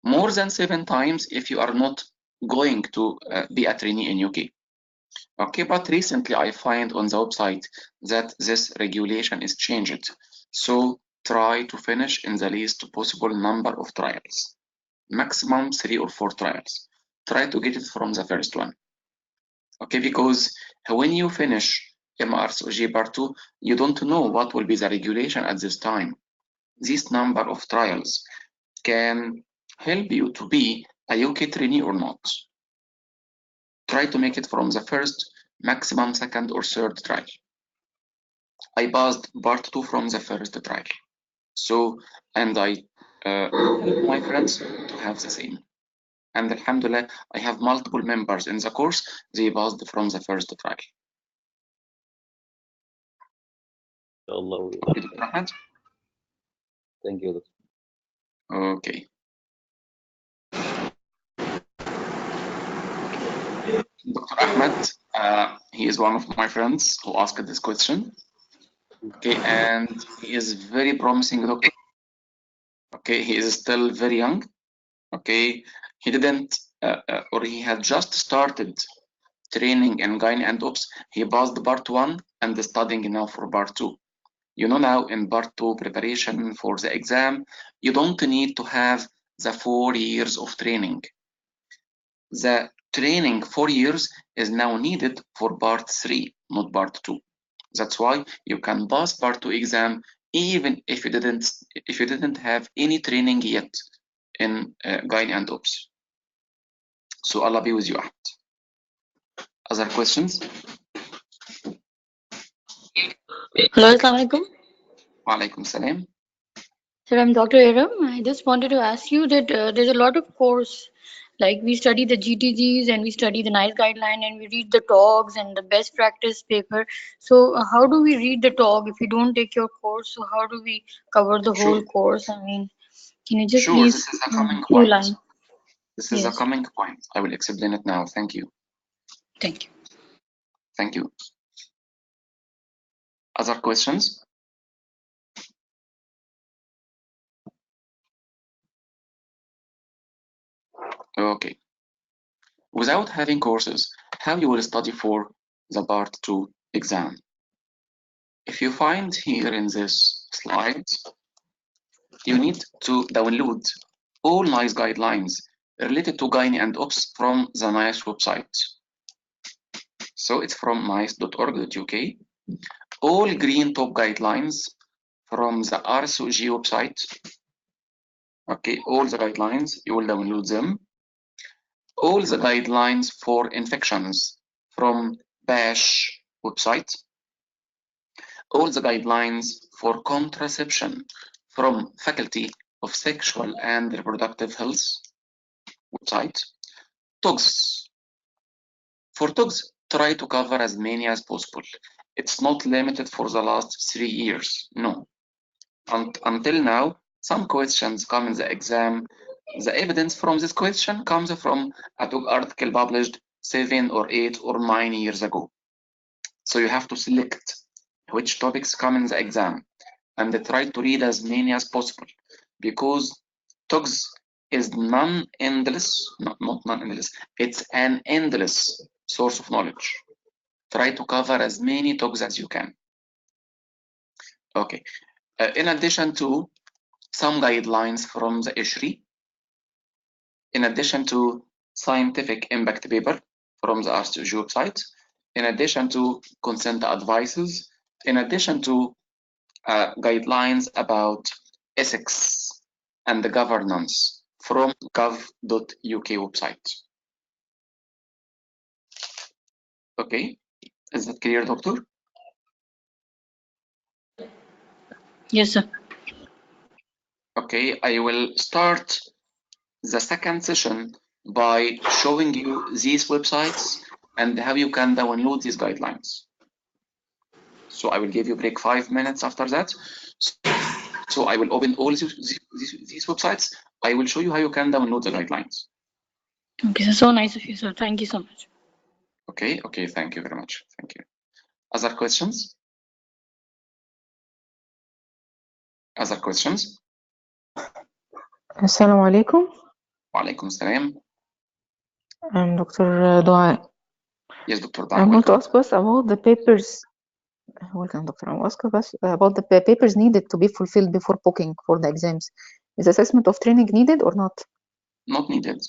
B: more than 7 times if you are not going to be a trainee in UK. Okay, but recently I find on the website that this regulation is changed. So try to finish in the least possible number of trials, maximum 3 or 4 trials. Try to get it from the first one. Okay, because when you finish MRCOG Part 2, you don't know what will be the regulation at this time. This number of trials can help you to be a UK trainee or not. Try to make it from the first, maximum second or third trial. I passed Part 2 from the first trial. So, and I help my friends to have the same. And Alhamdulillah, I have multiple members in the course, they passed from the first trial.
E: Inshallah.
B: Okay, Dr. Ahmed?
E: Thank you, Doctor.
B: Okay. Dr. Ahmed, he is one of my friends who asked this question. Okay, and he is very promising doctor. Okay, he is still very young. Okay, he didn't, or he had just started training in gyne and ops. He passed part 1 and studying now for part 2. You know, now in part 2 preparation for the exam, you don't need to have the 4 years of training. The training 4 years is now needed for part 3, not part 2. That's why you can pass part 2 exam even if you didn't have any training yet in gyne and ops. So Allah be with you, Ahmed. Other questions?
F: Hello, Assalamualaikum.
B: Walaikum salam.
F: Sir, I'm Dr. Aram. I just wanted to ask you that there's a lot of course, like we study the GTGs and we study the NICE guideline and we read the TOGs and the best practice paper. So how do we read the TOG if we don't take your course? So how do we cover the whole course? I mean, can you just please
B: This is a coming
F: few
B: point.
F: lines?
B: This is a coming point. I will explain it now. Thank you.
F: Thank you.
B: Thank you. Other questions? Okay. Without having courses, how you will study for the part 2 exam? If you find here in this slide, you need to download all NICE guidelines related to gyne and ops from the NICE website. So it's from nice.org.uk. All green top guidelines from the RSOG website. Okay, all the guidelines, you will download them. All the guidelines for infections from BASH website. All the guidelines for contraception from Faculty of Sexual and Reproductive Health website. TOGs. For TOGs, try to cover as many as possible. It's not limited for the last 3 years, no. Until now, some questions come in the exam. The evidence from this question comes from a TOG article published 7 or 8 or 9 years ago. So you have to select which topics come in the exam and try to read as many as possible, because TOGs is non-endless, not non-endless, it's an endless source of knowledge. Try to cover as many TOGs as you can. Okay. In addition to some guidelines from the ISHRI, in addition to scientific impact paper from the RSOG website, in addition to consent advices, in addition to guidelines about ethics and the governance from gov.uk website. Okay, is that clear, doctor?
F: Yes, sir.
B: Okay, I will start the second session by showing you these websites and how you can download these guidelines. So I will give you a break 5 minutes after that. So I will open all these websites. I will show you how you can download the guidelines.
F: Okay, so nice of you, sir. Thank you so much.
B: Okay, thank you very much. Thank you. Other questions? Other questions?
G: Assalamu alaikum.
B: وعليكم السلام.
C: Dr. Dua.
B: Yes, Dr.
C: I
B: Dua,
C: want to
B: welcome.
C: ask us about the papers. Welcome, Doctor. I want to ask us about the papers needed to be fulfilled before booking for the exams. Is assessment of training needed or not?
B: Not needed.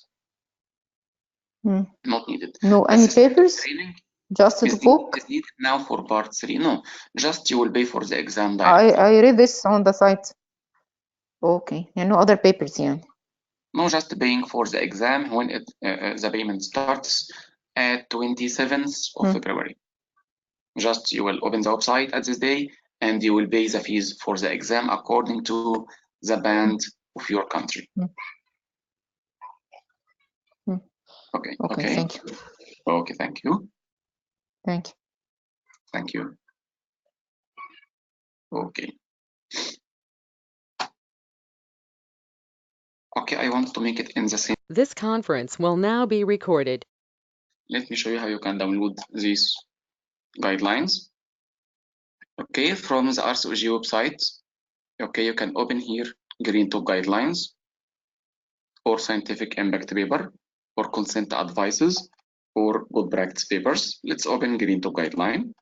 C: Hmm.
B: Not needed.
C: No, any
B: Assessment of
C: papers?
B: training
C: Just to book?
B: is needed now for part 3. No, just you will pay for the exam directly.
C: I read this on the site. Okay, and no other papers, yeah.
B: No, just paying for the exam when the payment starts at 27th of February. Just you will open the website at this day and you will pay the fees for the exam according to the band of your country. Okay.
C: Okay, thank you.
B: Okay, thank you.
C: Thank you.
B: Thank you. Okay. Okay, I want to make it in the same.
A: This conference will now be recorded.
B: Let me show you how you can download these guidelines. Okay, from the MRCOG website. Okay, you can open here Green Top Guidelines or Scientific Impact Paper or Consent Advices or Good Practice Papers. Let's open Green Top Guideline.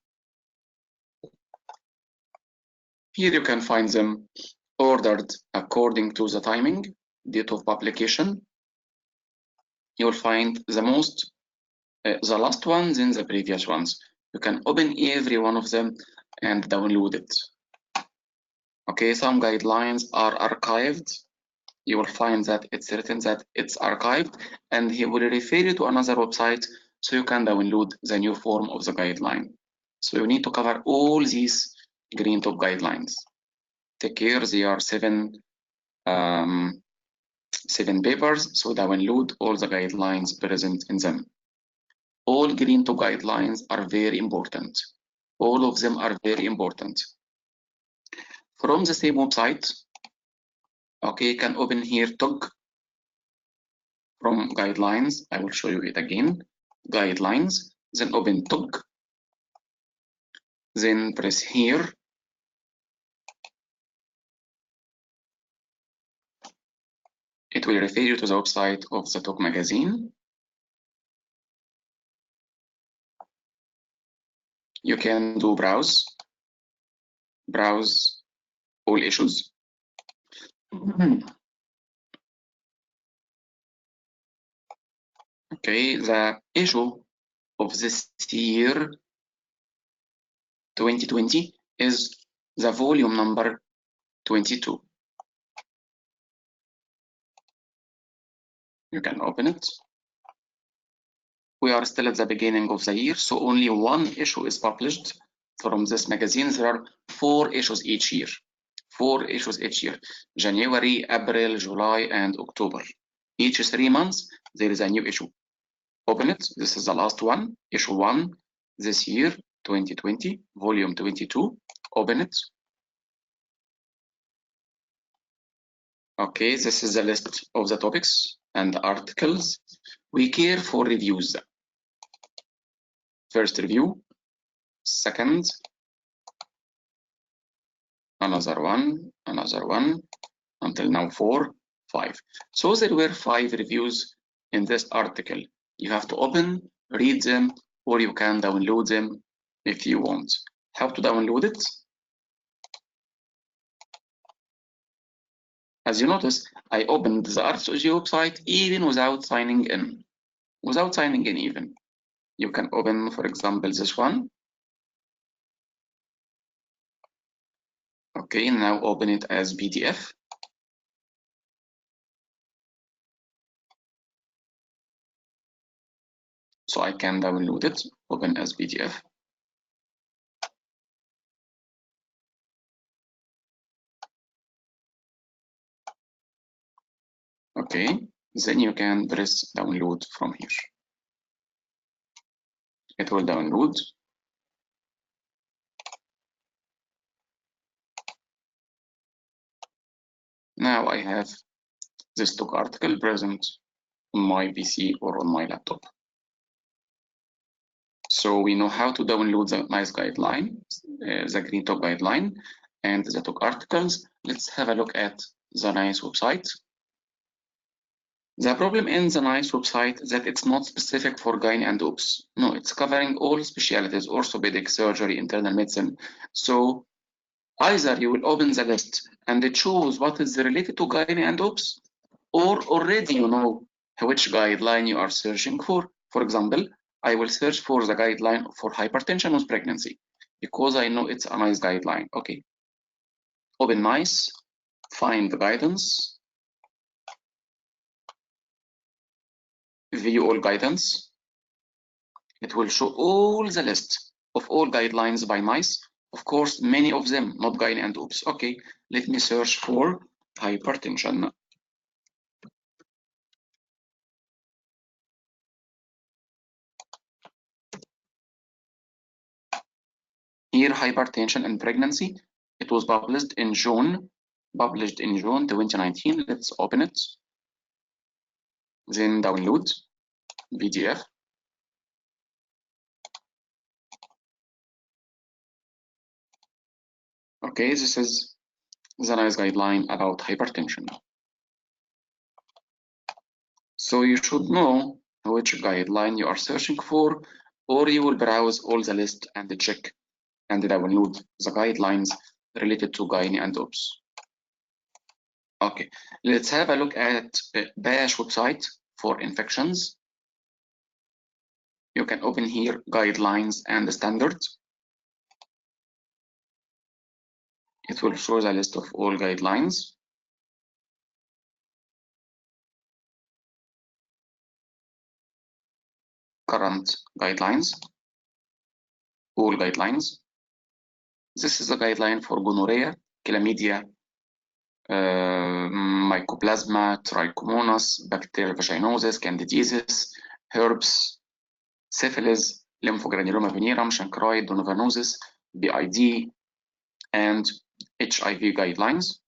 B: Here you can find them ordered according to the timing, date of publication. You will find the last ones in the previous ones. You can open every one of them and download it. Okay, some guidelines are archived. You will find that it's written that it's archived and he will refer you to another website so you can download the new form of the guideline. So you need to cover all these Green Top guidelines. Take care, they are seven papers, so download all the guidelines present in them. All Green Top guidelines are very important. All of them are very important. From the same website, okay, you can open here TOG from guidelines. I will show you it again. Guidelines, then open TOG, then press here. It will refer you to the website of the TOG magazine. You can do browse all issues. Okay, the issue of this year 2020 is the volume number 22. You can open it. We are still at the beginning of the year, so only one issue is published from this magazine. There are 4 issues each year. 4 issues each year. January, April, July, and October. Each 3 months, there is a new issue. Open it. This is the last one, issue 1, this year, 2020, volume 22. Open it. Okay, this is the list of the topics and articles. We care for reviews. First review, second, another one, until now 4, 5. So there were 5 reviews in this article. You have to open, read them, or you can download them if you want. How to download it? As you notice, I opened the MRCOG website even without signing in. Without signing in even. You can open, for example, this one. Okay, now open it as PDF. So I can download it, open as PDF. Okay, then you can press download from here. It will download. Now I have this TOG article present on my PC or on my laptop. So we know how to download the nice guideline, the Green Top guideline, and the TOG articles. Let's have a look at the nice website. The problem in the NICE website is that it's not specific for gynae and OBS. No, it's covering all specialties, orthopedic, surgery, internal medicine. So either you will open the list and choose what is related to gynae and OBS, or already you know which guideline you are searching for. For example, I will search for the guideline for hypertension with pregnancy because I know it's a NICE guideline. Okay. Open NICE, find the guidance, view all guidance. It will show all the list of all guidelines by NICE. Of course, many of them, not gynae and OBS. Okay, let me search for hypertension. Here, hypertension and pregnancy. It was published in June 2019. Let's open it. Then download PDF. Okay, this is the NICE guideline about hypertension. So you should know which guideline you are searching for, or you will browse all the list and check and download the guidelines related to gynae and OBS. Okay, let's have a look at BASH website for infections. You can open here guidelines and standards. It will show the list of all guidelines. Current guidelines, all guidelines. This is a guideline for gonorrhea, chlamydia, mycoplasma, trichomonas, bacterial vaginosis, candidiasis, herpes, syphilis, lymphogranuloma venereum, chancroid, donovanosis, BID, and HIV guidelines.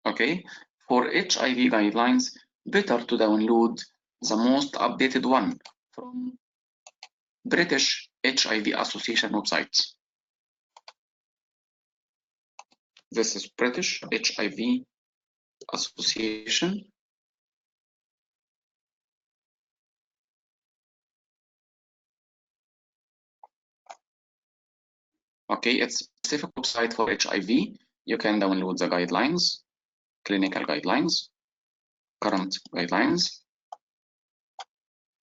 B: Okay, for HIV guidelines, better to download the most updated one from British HIV Association website. This is British HIV Association. Okay, it's a specific website for HIV. You can download the guidelines, clinical guidelines, current guidelines.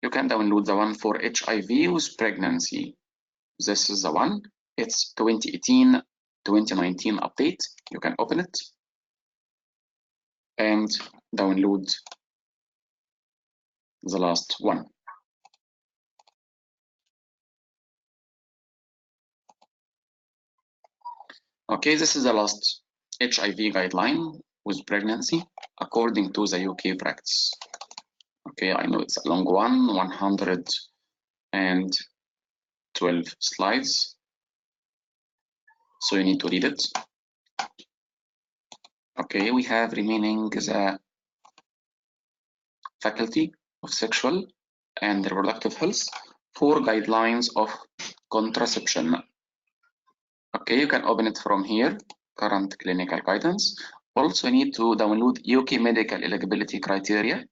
B: You can download the one for HIV with pregnancy. This is the one. It's 2018-2019 update. You can open it and download the last one. Okay, this is the last HIV guideline with pregnancy according to the UK practice. Okay, I know it's a long one, 112 slides, so you need to read it. Okay, we have remaining the Faculty of Sexual and Reproductive Health, 4 guidelines of contraception. Okay, you can open it from here, current clinical guidance. Also need to download UK medical eligibility criteria.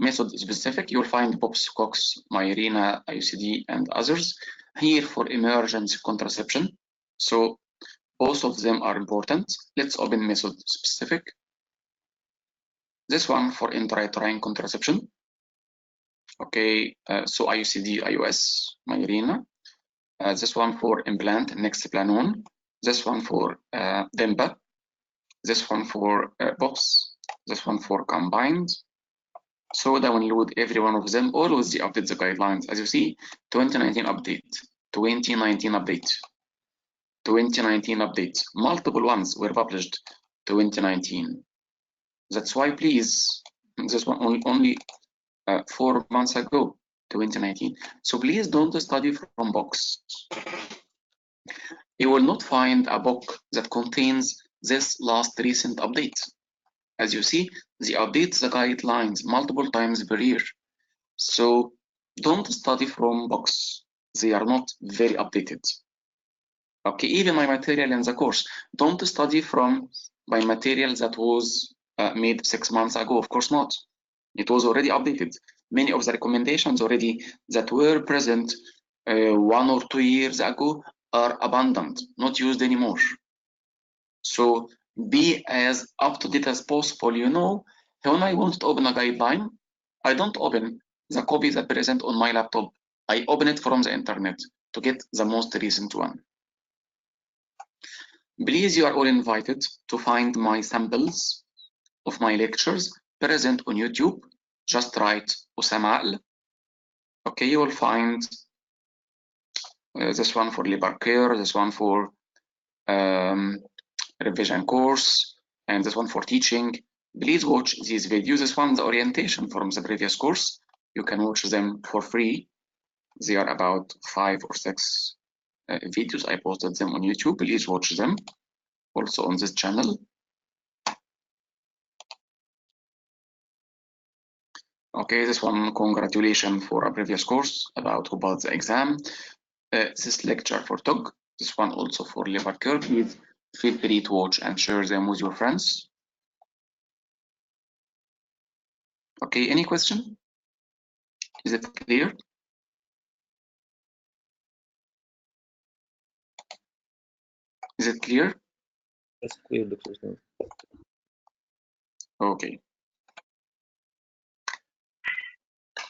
B: Method specific, you'll find POPS, COX, Mirena, IUCD, and others. Here for emergency contraception. So both of them are important. Let's open method specific. This one for intrauterine contraception. Okay, so IUCD, IUS, Mirena. This one for implant, Nexplanon. This one for Demba. This one for POPS. This one for combined. So download every one of them, always update the guidelines. As you see, 2019 update, 2019 update, 2019 update. Multiple ones were published 2019. That's why, please, this one only 4 months ago, 2019. So please don't study from books. You will not find a book that contains this last recent update. As you see, they update the guidelines multiple times per year. So don't study from books. They are not very updated. Okay, even my material in the course, don't study from by material that was made 6 months ago? Of course not. It was already updated. Many of the recommendations already that were present 1 or 2 years ago are abandoned, not used anymore. So be as up to date as possible. You know, when I want to open a guideline, I don't open the copy that present on my laptop. I open it from the internet to get the most recent one. Please, you are all invited to find my samples of my lectures present on YouTube. Just write OSAMA AKL. Okay, you will find this one for labor care, this one for revision course, and this one for teaching. Please watch these videos. This one, the orientation from the previous course. You can watch them for free. They are about 5 or 6 videos. I posted them on YouTube. Please watch them also on this channel. Okay, this one, congratulations for a previous course about who passed the exam. This lecture for TOG. This one also for labor care. Please feel free to watch and share them with your friends. Okay, any question? Is it clear? Is it clear?
E: That's clear, Dr. Smith.
B: Okay.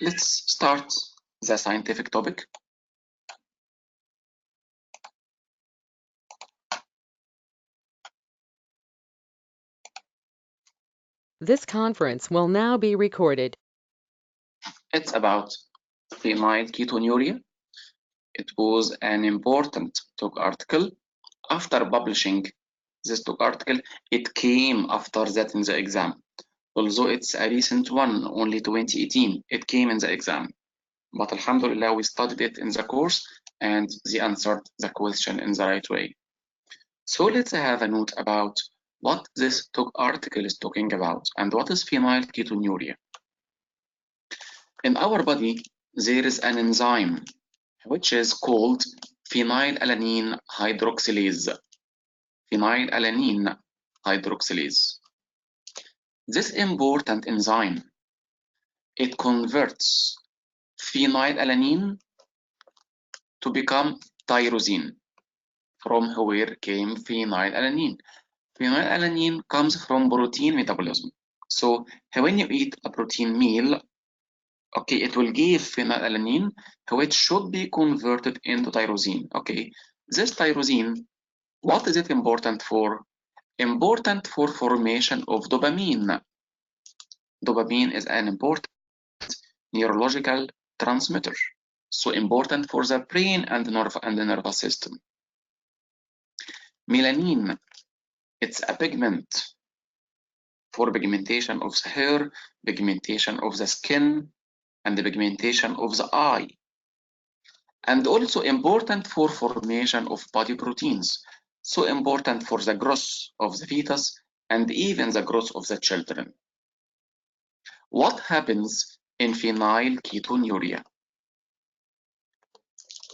B: Let's start the scientific topic.
A: This conference will now be recorded.
B: It's about phenylketonuria. It was an important talk article. After publishing this talk article, it came after that in the exam. Although it's a recent one, only 2018, it came in the exam. But alhamdulillah, we studied it in the course and they answered the question in the right way. So let's have a note about what this talk article is talking about and what is phenylketonuria. In our body, there is an enzyme which is called phenylalanine hydroxylase. Phenylalanine hydroxylase. This important enzyme, it converts phenylalanine to become tyrosine. From where came phenylalanine? Phenylalanine comes from protein metabolism. So when you eat a protein meal, okay, it will give phenylalanine, which should be converted into tyrosine. Okay, this tyrosine, what is it important for? Important for formation of dopamine. Dopamine is an important neurological transmitter, so important for the brain and the nervous system. Melanin, it's a pigment for pigmentation of the hair, pigmentation of the skin, and the pigmentation of the eye. And also important for formation of body proteins, so important for the growth of the fetus and even the growth of the children. What happens in phenylketonuria?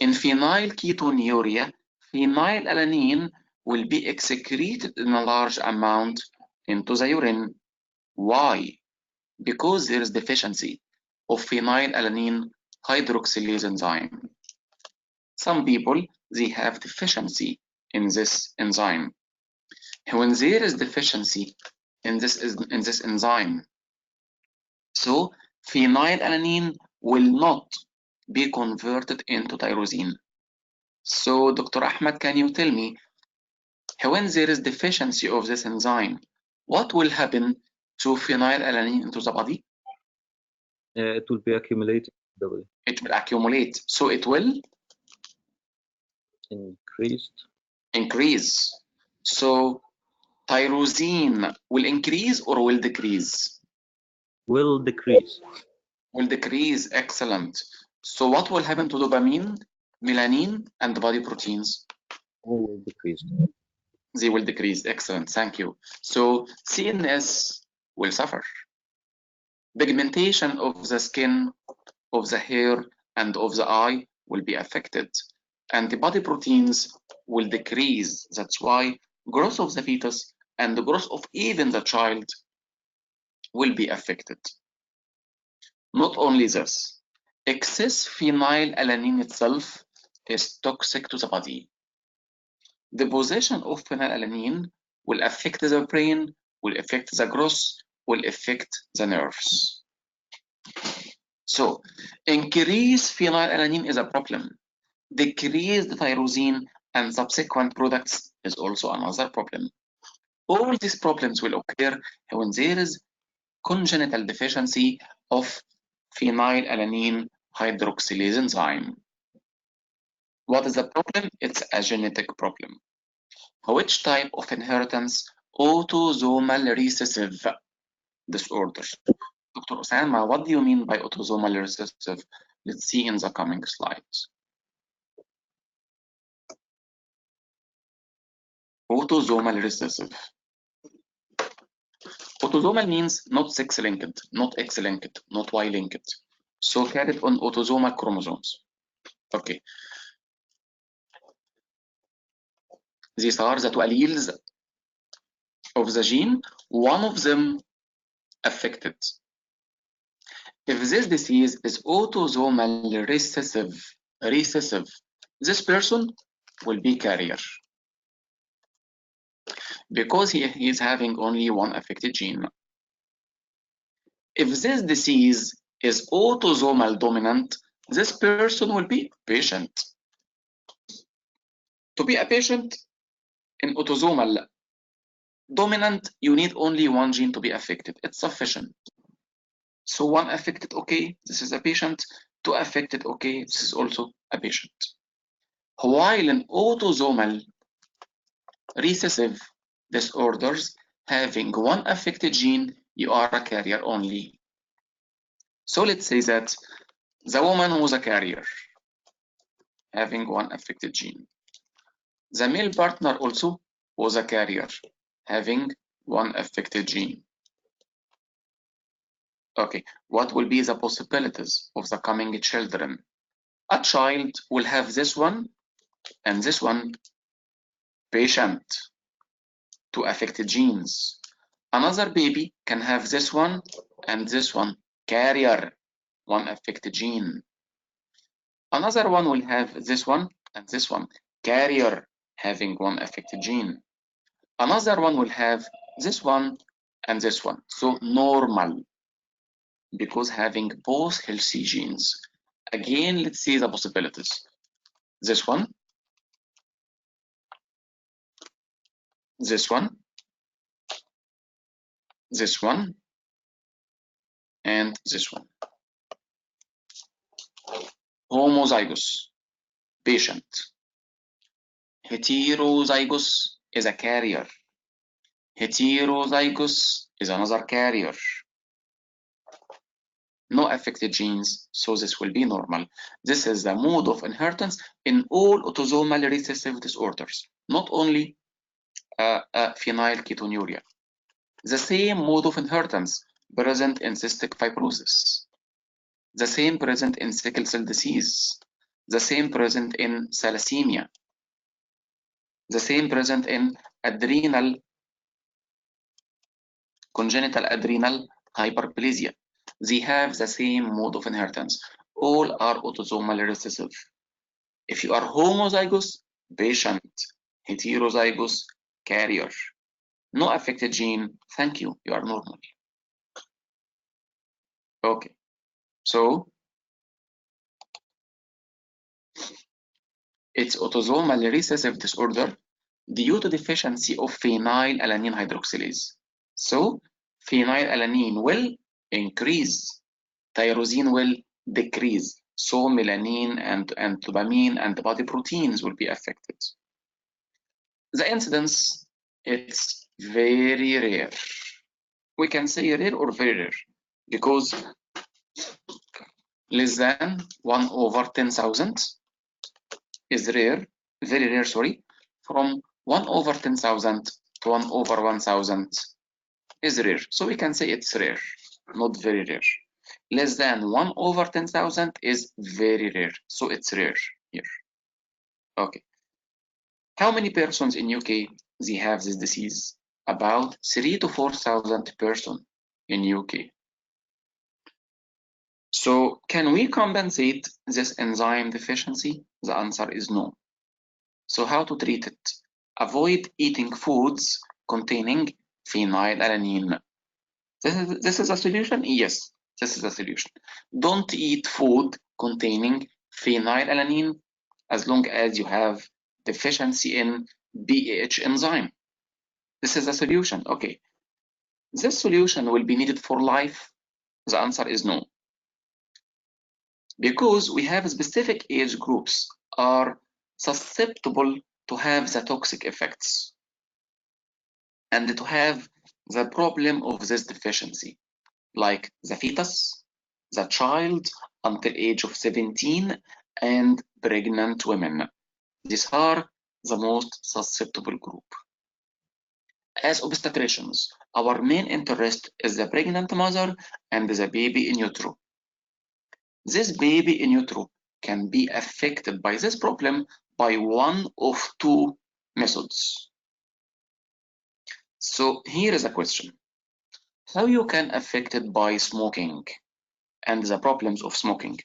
B: In phenylketonuria, phenylalanine will be excreted in a large amount into the urine. Why? Because there is deficiency of phenylalanine hydroxylase enzyme. Some people, they have deficiency in this enzyme. When there is deficiency in this enzyme, so phenylalanine will not be converted into tyrosine. So Dr. Ahmed, can you tell me, when there is deficiency of this enzyme, what will happen to phenylalanine into the body?
E: It will be accumulated in the body.
B: It will accumulate, so it will increase. So tyrosine will increase or will decrease?
E: Will decrease.
B: Will decrease, excellent. So what will happen to dopamine, melanin, and body proteins?
E: All will decrease.
B: They will decrease, excellent, thank you. So CNS will suffer. Pigmentation of the skin, of the hair, and of the eye will be affected. And the body proteins will decrease. That's why growth of the fetus and the growth of even the child will be affected. Not only this, excess phenylalanine itself is toxic to the body. The possession of phenylalanine will affect the brain, will affect the growth, will affect the nerves. So, increased phenylalanine is a problem. Decreased tyrosine and subsequent products is also another problem. All these problems will occur when there is congenital deficiency of phenylalanine hydroxylase enzyme. What is the problem? It's a genetic problem. Which type of inheritance? Autosomal recessive disorder. Dr. Osama, what do you mean by autosomal recessive? Let's see in the coming slides. Autosomal recessive. Autosomal means not sex-linked, not X-linked, not Y-linked. So carried on autosomal chromosomes. Okay. These are the two alleles of the gene, one of them affected. If this disease is autosomal recessive, this person will be carrier because he is having only one affected gene. If this disease is autosomal dominant, this person will be patient. To be a patient in autosomal dominant, you need only one gene to be affected. It's sufficient. So one affected, okay, this is a patient. Two affected, okay, this is also a patient. While in autosomal recessive disorders, having one affected gene, you are a carrier only. So let's say that the woman was a carrier, having one affected gene. The male partner also was a carrier, having one affected gene. Okay, what will be the possibilities of the coming children? A child will have this one and this one, patient, two affected genes. Another baby can have this one and this one, carrier, one affected gene. Another one will have this one and this one, carrier, having one affected gene. Another one will have this one and this one, so normal, because having both healthy genes. Again, let's see the possibilities. This one, this one, this one, and this one. Homozygous, patient. Heterozygous is a carrier. Heterozygous is another carrier. No affected genes, so this will be normal. This is the mode of inheritance in all autosomal recessive disorders, not only phenylketonuria. The same mode of inheritance present in cystic fibrosis, the same present in sickle cell disease, the same present in thalassemia, the same present in congenital adrenal hyperplasia. They have the same mode of inheritance. All are autosomal recessive. If you are homozygous, patient. Heterozygous, carrier. No affected gene, thank you, you are normal. Okay, so it's autosomal recessive disorder due to deficiency of phenylalanine hydroxylase. So phenylalanine will increase, tyrosine will decrease. So melanin and dopamine and body proteins will be affected. The incidence, it's very rare. We can say rare or very rare because less than 1 over 10,000 is rare, very rare, sorry. From 1 over 10,000 to 1 over 1,000 is rare. So we can say it's rare, not very rare. Less than 1 over 10,000 is very rare. So it's rare here. Okay. How many persons in UK they have this disease? about 3,000 to 4,000 persons in UK. So can we compensate this enzyme deficiency? The answer is no. So how to treat it? Avoid eating foods containing phenylalanine. This is a solution? Yes, this is a solution. Don't eat food containing phenylalanine as long as you have deficiency in BAH enzyme. This is a solution. Okay. This solution will be needed for life? The answer is no. Because we have specific age groups are susceptible to have the toxic effects and to have the problem of this deficiency, like the fetus, the child until age of 17, and pregnant women. These are the most susceptible group. As obstetricians, our main interest is the pregnant mother and the baby in utero. This baby in utero can be affected by this problem by one of two methods. So here is a question. How you can affect it by smoking and the problems of smoking?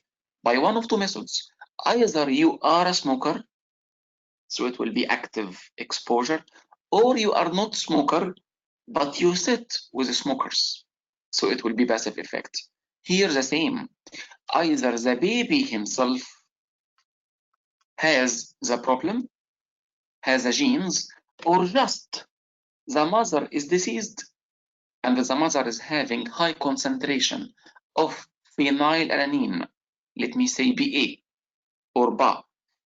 B: By one of two methods. Either you are a smoker, so it will be active exposure, or you are not smoker, but you sit with the smokers, so it will be passive effect. Here the same. Either the baby himself has the problem, has the genes, or just the mother is deceased and the mother is having high concentration of phenylalanine, let me say BA or BA.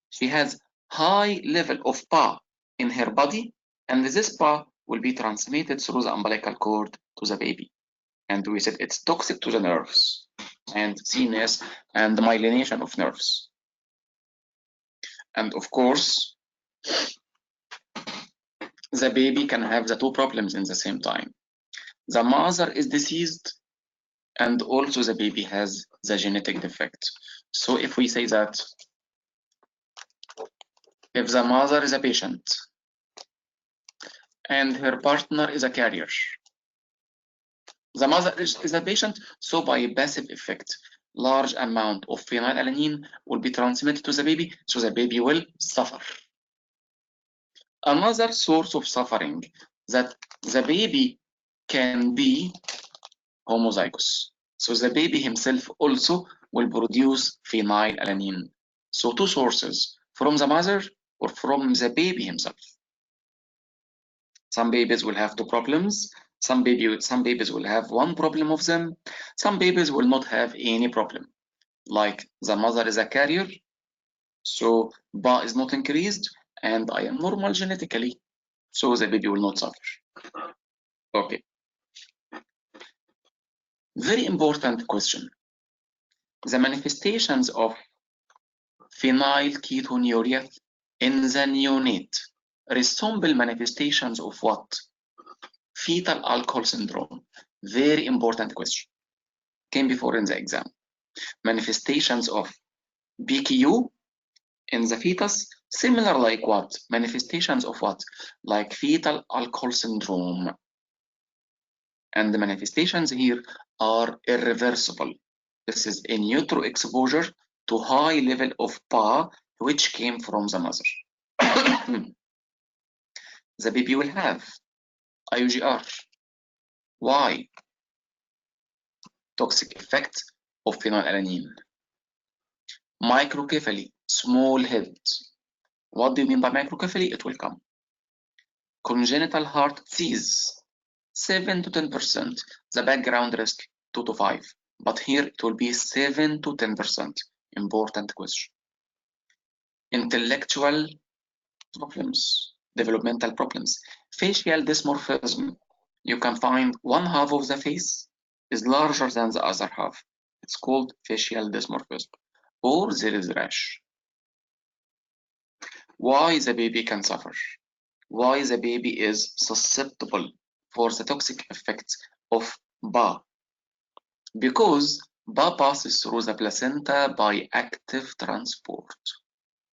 B: She has high level of PA in her body, and this PA will be transmitted through the umbilical cord to the baby. And we said it's toxic to the nerves and CNS and the myelination of nerves. And of course, the baby can have the two problems in the same time. The mother is deceased and also the baby has the genetic defect. So if we say that if the mother is a patient and her partner is a carrier, the mother is a patient, so by passive effect, large amount of phenylalanine will be transmitted to the baby, so the baby will suffer. Another source of suffering that the baby can be homozygous. So the baby himself also will produce phenylalanine. So two sources, from the mother or from the baby himself. Some babies will have two problems. Some babies will have one problem of them. Some babies will not have any problem. Like the mother is a carrier, so BA is not increased, and I am normal genetically, so the baby will not suffer. Okay. Very important question. The manifestations of phenylketonuria in the neonate resemble manifestations of what? Fetal alcohol syndrome. Very important question. Came before in the exam. Manifestations of PKU in the fetus, similar like what? Manifestations of what? Like fetal alcohol syndrome. And the manifestations here are irreversible. This is in utero exposure to high level of PA, which came from the mother. The baby will have IUGR. Why? Toxic effect of phenylalanine. Microcephaly, small head. What do you mean by microcephaly? It will come. Congenital heart disease, 7 to 10%. The background risk, 2 to 5. But here it will be 7 to 10%. Important question. Intellectual problems, developmental problems. Facial dysmorphism. You can find one half of the face is larger than the other half. It's called facial dysmorphism. Or there is rash. Why the baby can suffer? Why the baby is susceptible for the toxic effects of BA? Because BA passes through the placenta by active transport.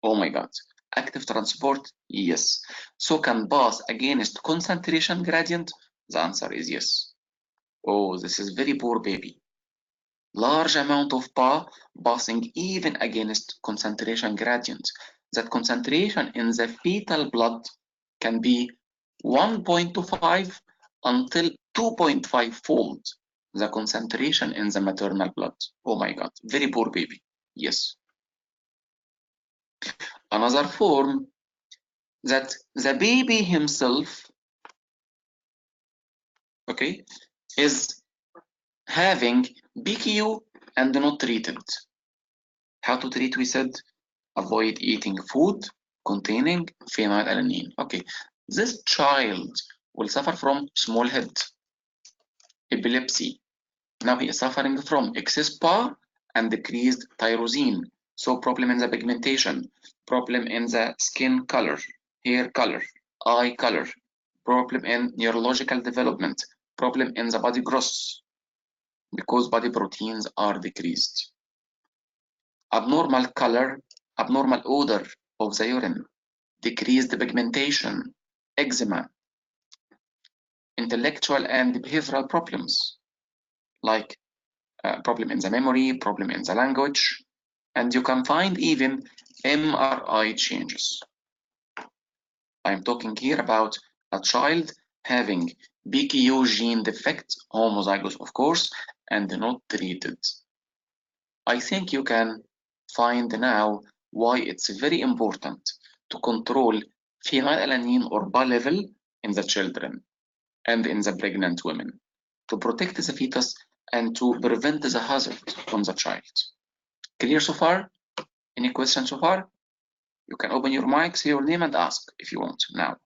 B: Oh my God. Active transport, yes. So can pass against concentration gradient? The answer is yes. Oh, this is very poor baby. Large amount of PA passing even against concentration gradient. That concentration in the fetal blood can be 1.25 until 2.5 fold the concentration in the maternal blood. Oh my God, very poor baby. Yes. Another form that the baby himself, okay, is having PKU and not treated. How to treat, we said, avoid eating food containing phenylalanine. Okay, this child will suffer from small head, epilepsy. Now he is suffering from excess PA and decreased tyrosine. So problem in the pigmentation, problem in the skin color, hair color, eye color, problem in neurological development, problem in the body growth because body proteins are decreased. Abnormal color, abnormal odor of the urine, decreased pigmentation, eczema, intellectual and behavioral problems like problem in the memory, problem in the language, and you can find even MRI changes. I'm talking here about a child having PKU gene defect, homozygous of course, and not treated. I think you can find now why it's very important to control phenylalanine or PA level in the children and in the pregnant women to protect the fetus and to prevent the hazard on the child. Clear so far? Any questions so far? You can open your mic, say your name and ask if you want now.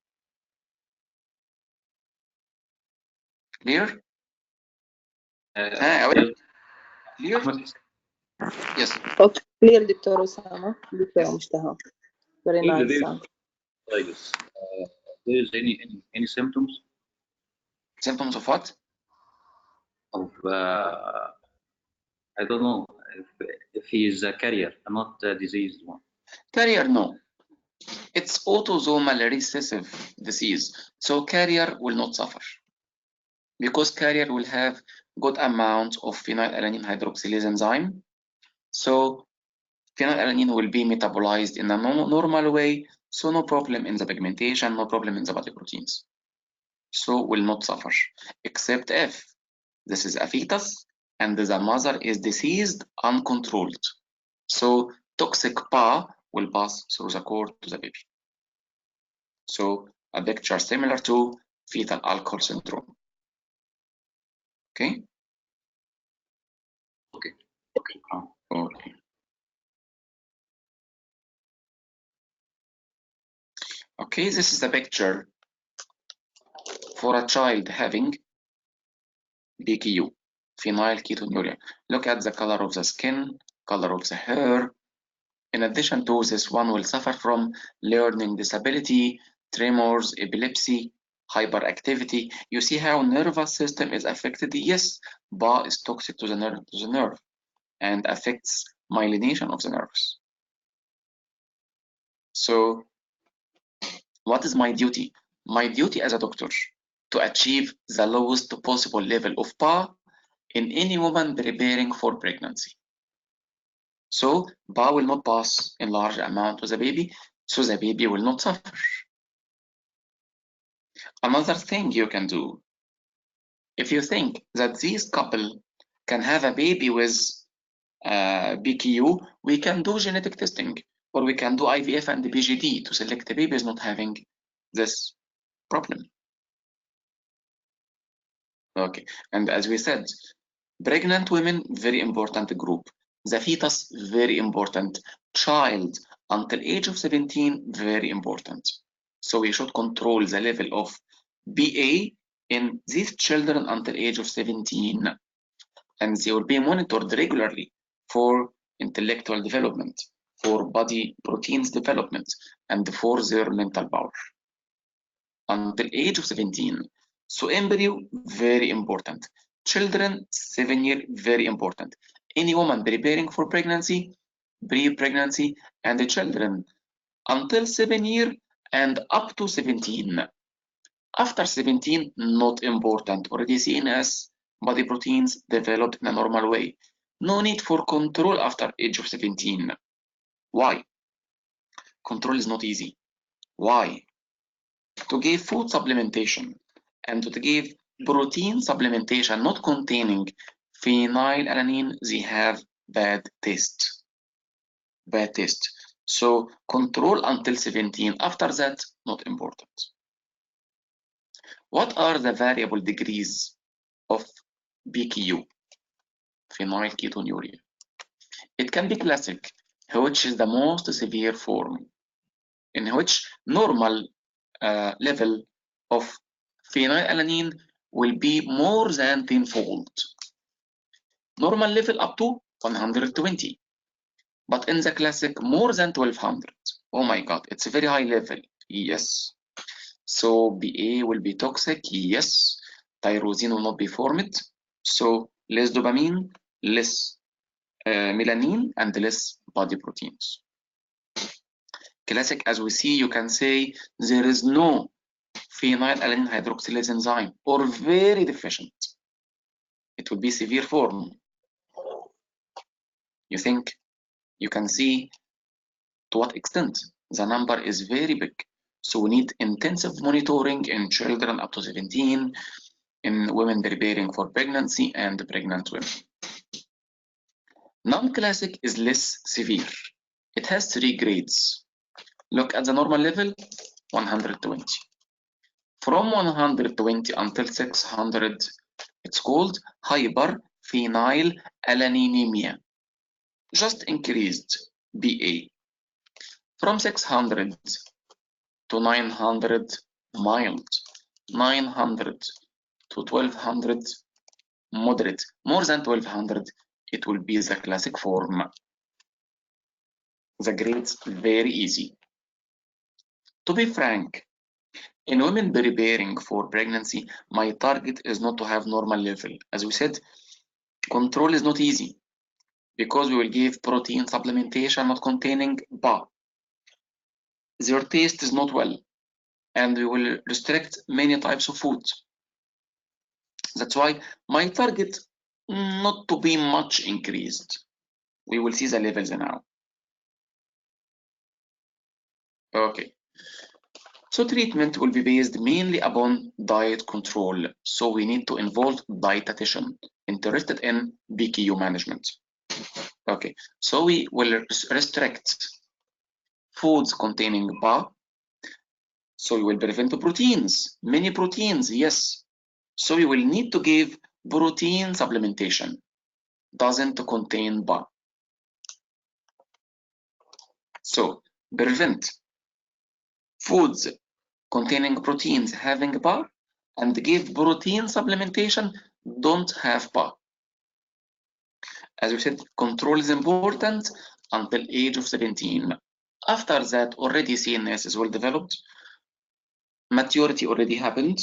B: Clear? Clear? Yes.
C: Okay, clear, Dr. Osama. Dr. Mustafa. Very nice.
E: There is any symptoms
B: Symptoms of what?
E: of I don't know if he is a carrier, not a diseased one.
B: Carrier, no. It's autosomal recessive disease, so carrier will not suffer because carrier will have good amount of phenylalanine hydroxylase enzyme. So phenylalanine will be metabolized in a normal way, so no problem in the pigmentation, no problem in the body proteins. So will not suffer, except if this is a fetus and the mother is deceased uncontrolled. So toxic PA will pass through the cord to the baby. So a picture similar to fetal alcohol syndrome. Okay?
E: Okay.
B: Okay. Okay, this is a picture for a child having PKU, phenylketonuria. Look at the color of the skin, color of the hair. In addition to this, one will suffer from learning disability, tremors, epilepsy, hyperactivity. You see how nervous system is affected? Yes, PA is toxic to the nerve and affects myelination of the nerves. So what is my duty? My duty as a doctor to achieve the lowest possible level of PA in any woman preparing for pregnancy. So PA will not pass in large amount to the baby, so the baby will not suffer. Another thing you can do, if you think that this couple can have a baby with PKU, we can do genetic testing, or we can do IVF and PGD to select the babies not having this problem. Okay, and as we said, pregnant women, very important group. The fetus, very important. Child until age of 17, very important. So we should control the level of PA in these children until age of 17. And they will be monitored regularly for intellectual development, for body proteins development, and for their mental power. Until age of 17. So embryo, very important. Children, 7 years, very important. Any woman preparing for pregnancy, pre-pregnancy, and the children until 7 years and up to 17. After 17, not important. Already seen as body proteins developed in a normal way. No need for control after age of 17. Why? Control is not easy. Why? To give food supplementation and to give protein supplementation not containing phenylalanine, they have bad taste. Bad taste. So control until 17. After that, not important. What are the variable degrees of PKU, phenylketonuria? It can be classic, which is the most severe form, in which normal level of phenylalanine will be more than tenfold. Normal level up to 120, but in the classic more than 1200. Oh my God, it's a very high level. Yes. So BA will be toxic. Yes. Tyrosine will not be formed. So less dopamine, less melanin, and less body proteins. Classic, as we see, you can say there is no phenylalanine hydroxylase enzyme or very deficient. It will be severe form. You think you can see to what extent the number is very big. So we need intensive monitoring in children up to 17, in women preparing for pregnancy and pregnant women. Non-classic is less severe. It has 3 grades. Look at the normal level, 120. From 120 until 600, it's called hyperphenylalaninemia. Just increased BA. From 600 to 900, mild. 900 to 1200, moderate. More than 1200, it will be the classic form. The grades very easy. To be frank, in women preparing for pregnancy, my target is not to have normal level. As we said, control is not easy because we will give protein supplementation not containing PA. Their taste is not well, and we will restrict many types of food. That's why my target not to be much increased. We will see the levels now. Okay. So treatment will be based mainly upon diet control. So we need to involve dietitian interested in PKU management. Okay, so we will restrict foods containing PA. So we will prevent proteins, many proteins, yes. So we will need to give protein supplementation. Doesn't contain PA. So prevent foods containing proteins having PA and give protein supplementation don't have PA. As we said, control is important until age of 17. After that, already CNS is well developed, maturity already happened,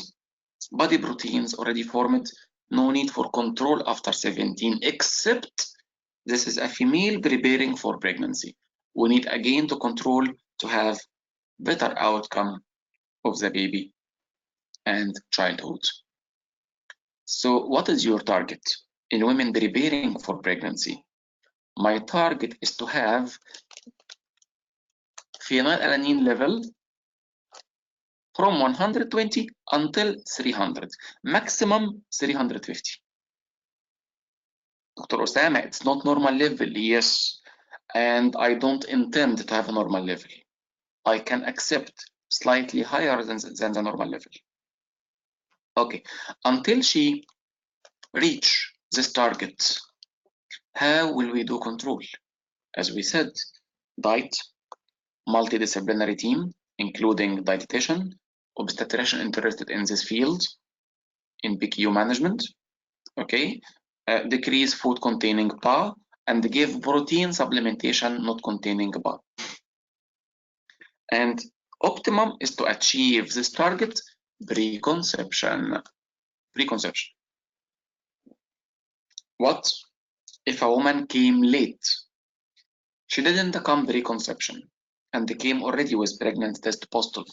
B: body proteins already formed, no need for control after 17, except this is a female preparing for pregnancy. We need again to control to have better outcome of the baby and childhood. So what is your target in women preparing for pregnancy? My target is to have phenylalanine level from 120 until 300, maximum 350. Dr. Osama, it's not normal level. Yes, and I don't intend to have a normal level. I can accept slightly higher than the normal level. Okay, until she reach this target, how will we do control? As we said, diet, multidisciplinary team, including dietitian, obstetrician interested in this field, in PKU management, okay, decrease food containing PA, and give protein supplementation not containing PA. And optimum is to achieve this target preconception. Preconception. What if a woman came late? She didn't come preconception. and came already with pregnancy test positive.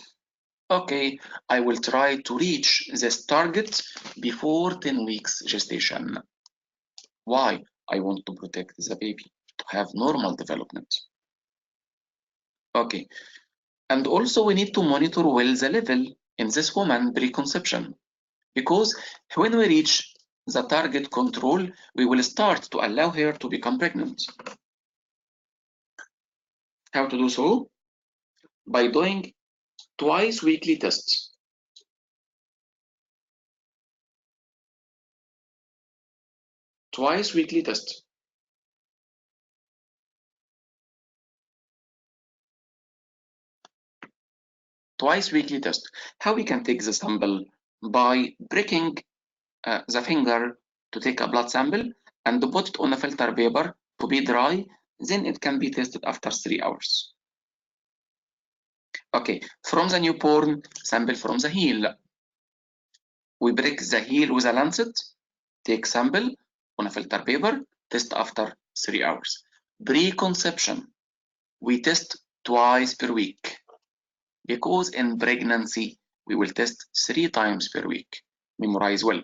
B: Okay, I will try to reach this target before 10 weeks gestation. Why? I want to protect the baby to have normal development. Okay, and also we need to monitor well the level in this woman preconception, because when we reach the target control, we will start to allow her to become pregnant. How to do so? By doing twice weekly tests. Twice weekly test. Twice weekly test. How we can take the sample? By breaking the finger to take a blood sample and put it on a filter paper to be dry, then it can be tested after 3 hours. Okay, from the newborn, sample from the heel. We break the heel with a lancet, take sample on a filter paper, test after 3 hours. Preconception, we test twice per week, because in pregnancy, we will test 3 times per week. Memorize well.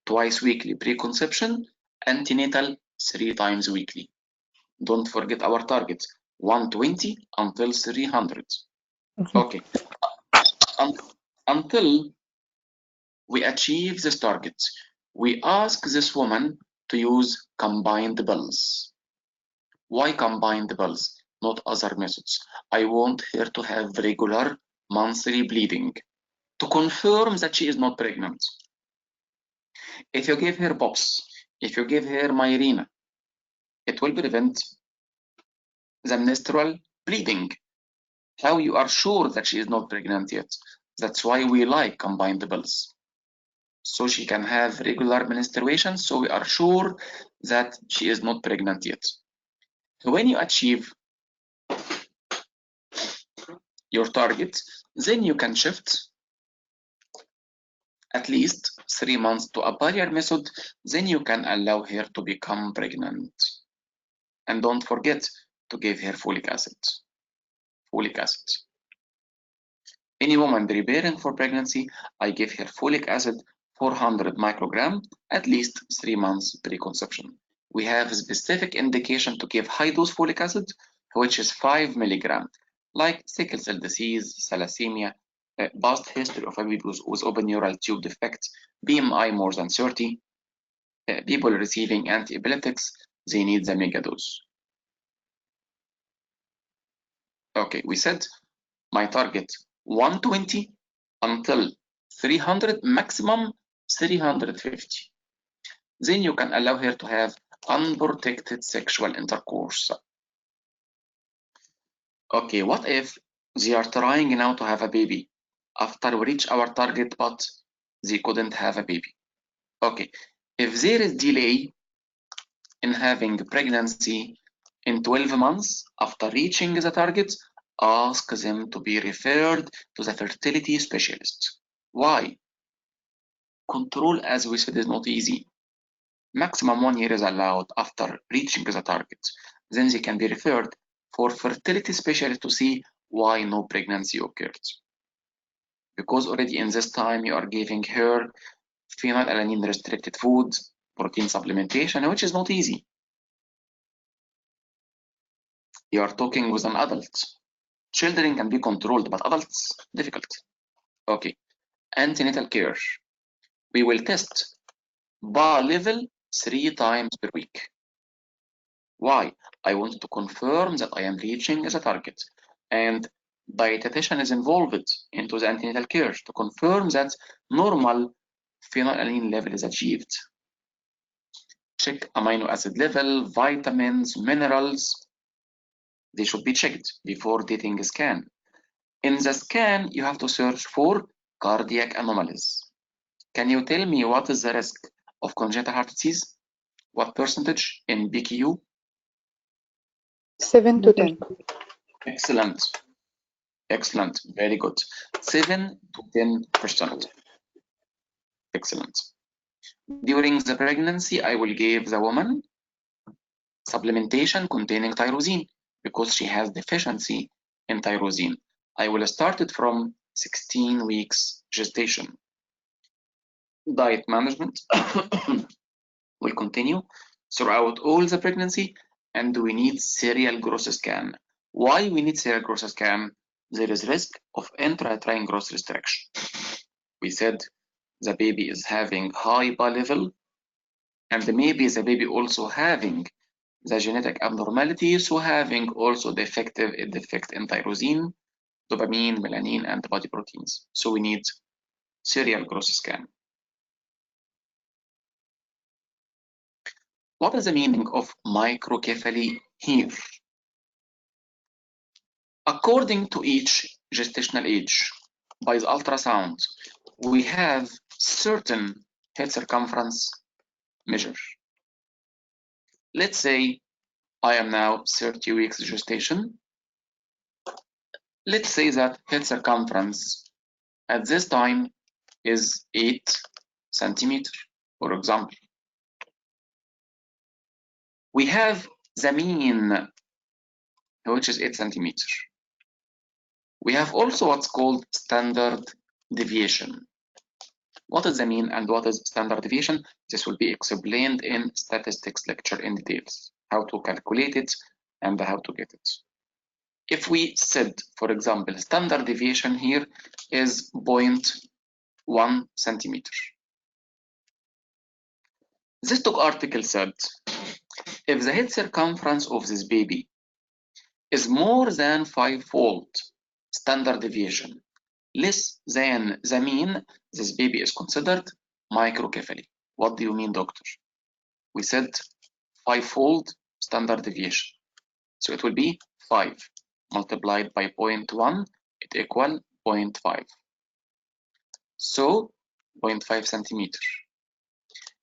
B: Twice weekly preconception, antenatal 3 times weekly. Don't forget our target, 120 until 300. Okay. Until we achieve this target, we ask this woman to use combined pills. Why combined pills, not other methods? I want her to have regular monthly bleeding to confirm that she is not pregnant. If you give her POPs, if you give her Mirena, it will prevent the menstrual bleeding. How you are sure that she is not pregnant yet? That's why we like combined pills. So she can have regular menstruation, so we are sure that she is not pregnant yet. When you achieve your target, then you can shift at least 3 months to a barrier method, then you can allow her to become pregnant. And don't forget to give her folic acid. Folic acid. Any woman preparing for pregnancy, I give her folic acid 400 microgram at least 3 months pre-conception. We have a specific indication to give high dose folic acid, which is 5 milligram, like sickle cell disease, thalassemia, past history of a baby with open neural tube defect, BMI more than 30, people receiving antiepileptics, they need the mega dose. Okay, we said my target 120 until 300, maximum 350. Then you can allow her to have unprotected sexual intercourse. Okay, what if they are trying now to have a baby after we reach our target, but they couldn't have a baby? Okay, if there is delay in having pregnancy in 12 months after reaching the target, ask them to be referred to the fertility specialist. Why? Control, as we said, is not easy. Maximum 1 year is allowed after reaching the target. Then they can be referred for fertility specialist to see why no pregnancy occurred. Because already in this time you are giving her phenylalanine restricted food, protein supplementation, which is not easy. You are talking with an adult. Children can be controlled, but adults, difficult. Okay, antenatal care. We will test bar level 3 times per week. Why? I want to confirm that I am reaching the target. And dietitian is involved into the antenatal care to confirm that normal phenylalanine level is achieved. Check amino acid level, vitamins, minerals. They should be checked before dating a scan. In the scan, you have to search for cardiac anomalies. Can you tell me what is the risk of congenital heart disease? What percentage in PKU?
C: 7 to 10.
B: Excellent. Excellent. Very good. 7 to 10%. Excellent. During the pregnancy, I will give the woman supplementation containing tyrosine because she has deficiency in tyrosine. I will start it from 16 weeks gestation. Diet management will continue throughout all the pregnancy, and we need serial growth scan. Why we need serial growth scan? There is risk of intrauterine growth restriction. We said the baby is having high PA level, and maybe the baby also having the genetic abnormality, so having also defect in tyrosine, dopamine, melanin, and body proteins. So we need serial growth scan. What is the meaning of microcephaly here? According to each gestational age, by the ultrasound, we have certain head circumference measure. Let's say I am now 30 weeks gestation. Let's say that head circumference at this time is 8 centimeters, for example. We have the mean, which is 8 centimeters. We have also what's called standard deviation. What is the mean and what is standard deviation? This will be explained in statistics lecture in details, how to calculate it and how to get it. If we said, for example, standard deviation here is 0.1 centimeter. This article said, if the head circumference of this baby is more than 5-fold standard deviation, less than the mean, this baby is considered microcephaly. What do you mean, doctor? We said 5-fold standard deviation. So it will be 5 multiplied by 0.1, it equal 0.5. So 0.5 centimeter.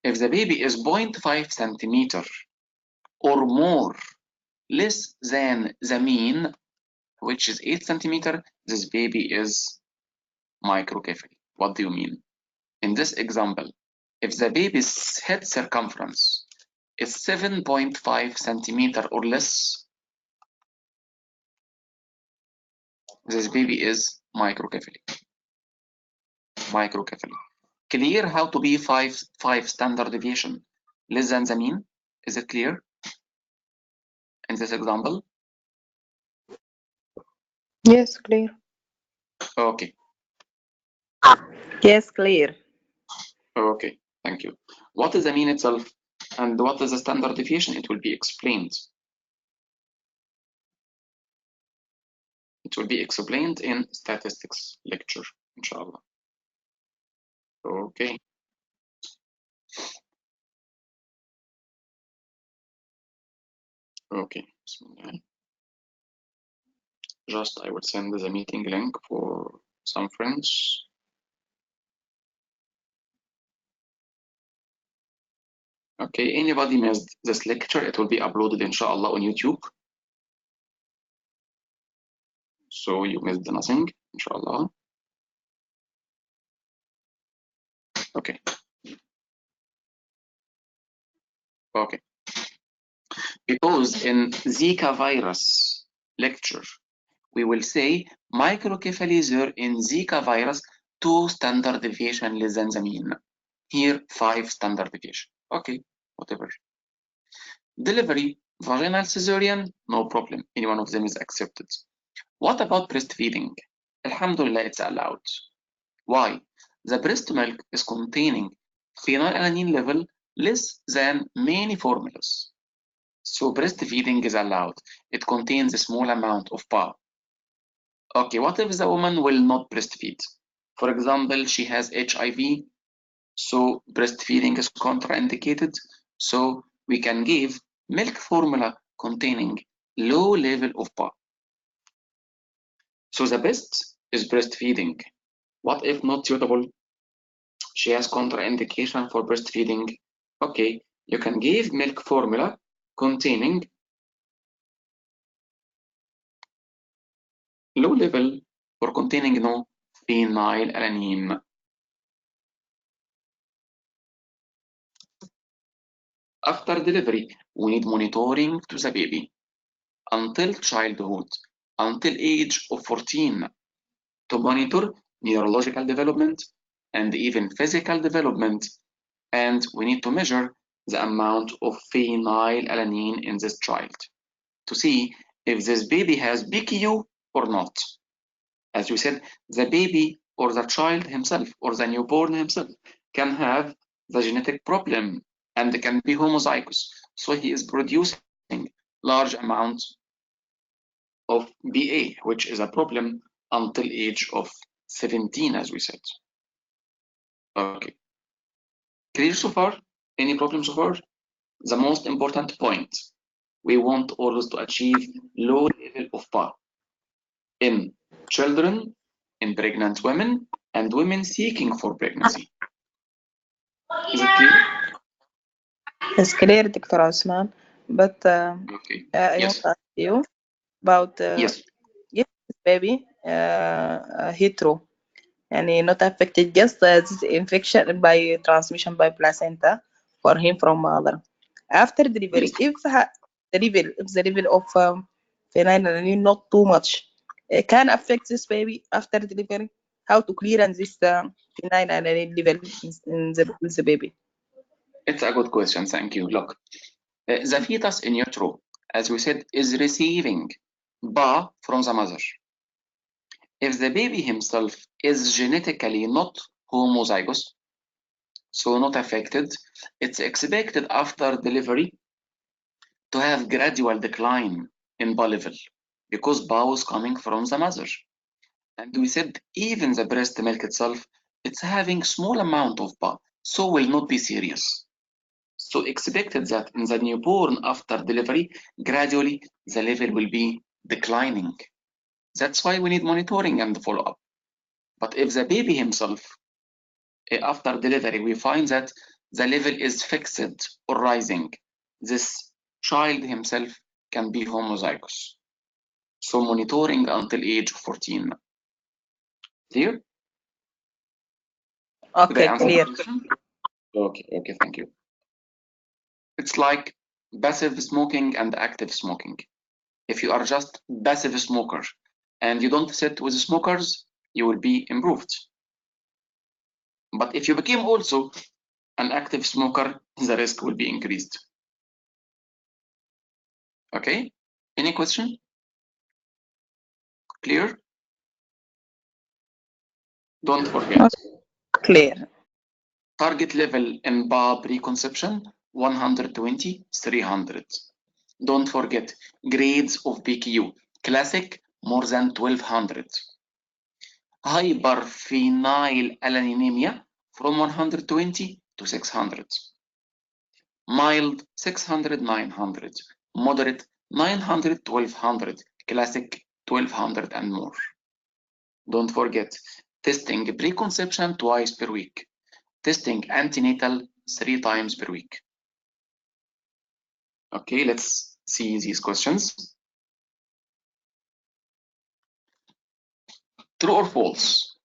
B: If the baby is 0.5 centimeter or more, less than the mean, which is 8 centimeter, this baby is microcephaly. What do you mean? In this example, if the baby's head circumference is 7.5 centimeter or less, this baby is microcephaly. Microcephaly. Clear how to be 5 standard deviation less than the mean? Is it clear in this example?
C: Yes, clear.
B: Okay.
C: Yes, clear.
B: Okay, thank you. What is the mean itself and what is the standard deviation? It will be explained. It will be explained in statistics lecture, inshallah. Okay. Okay. Just I will send the meeting link for some friends. Okay, anybody missed this lecture, it will be uploaded inshallah on YouTube. So you missed nothing, inshallah. Okay. Okay. Because in Zika virus lecture, we will say microcephaly there in Zika virus 2 standard deviation less than the mean. Here 5 standard deviation. Okay, whatever. Delivery, vaginal cesarean, no problem. Any one of them is accepted. What about breastfeeding? Alhamdulillah, it's allowed. Why? The breast milk is containing phenylalanine level less than many formulas. So breastfeeding is allowed. It contains a small amount of PA. Okay, what if the woman will not breastfeed? For example, she has HIV, so breastfeeding is contraindicated. So we can give milk formula containing low level of PA. So the best is breastfeeding. What if not suitable? She has contraindication for breastfeeding. Okay, you can give milk formula containing low level or containing no phenylalanine. After delivery, we need monitoring to the baby until childhood. until age of 14 to monitor neurological development and even physical development, and we need to measure the amount of phenylalanine in this child to see if this baby has PKU or not. As you said, the baby or the child himself or the newborn himself can have the genetic problem and can be homozygous. So he is producing large amounts of BA, which is a problem until age of 17, as we said. Okay. Clear so far? Any problem so far? The most important point, we want always to achieve low level of PA in children, in pregnant women, and women seeking for pregnancy. Is it clear?
C: It's clear, Dr. Osman, but
B: Okay.
C: I
B: Yes.
C: want to ask you about
B: Yes.
C: yes, baby hetero, and not affected just this infection by transmission by placenta for him from mother. After delivery,
B: Yes.
C: if the level of phenylalanine not too much, can affect this baby after delivery. How to clearance this phenylalanine level in the baby?
B: It's a good question. Thank you. Look, the fetus in utero, as we said, is receiving PA from the mother. If the baby himself is genetically not homozygous, so not affected, it's expected after delivery to have gradual decline in PA level because PA was coming from the mother. And we said even the breast milk itself, it's having small amount of PA, so will not be serious. So expected that in the newborn after delivery, gradually the level will be declining. That's why we need monitoring and follow-up. But if the baby himself, after delivery, we find that the level is fixed or rising, this child himself can be homozygous. So monitoring until age 14. Clear? Did I
C: Okay,
B: answer
C: clear.
B: the question? Okay, thank you. It's like passive smoking and active smoking. If you are just passive smoker and you don't sit with smokers, you will be improved. But if you became also an active smoker, the risk will be increased. Okay, any question? Clear? Don't forget.
C: Clear.
B: Target level in PA preconception, 120, 300. Don't forget, grades of PKU. Classic, more than 1200. Hyperphenylalaninemia, from 120 to 600. Mild, 600, 900. Moderate, 900, 1200. Classic, 1200 and more. Don't forget, testing preconception twice per week. Testing antenatal 3 times per week. Okay, let's see these questions. True or false?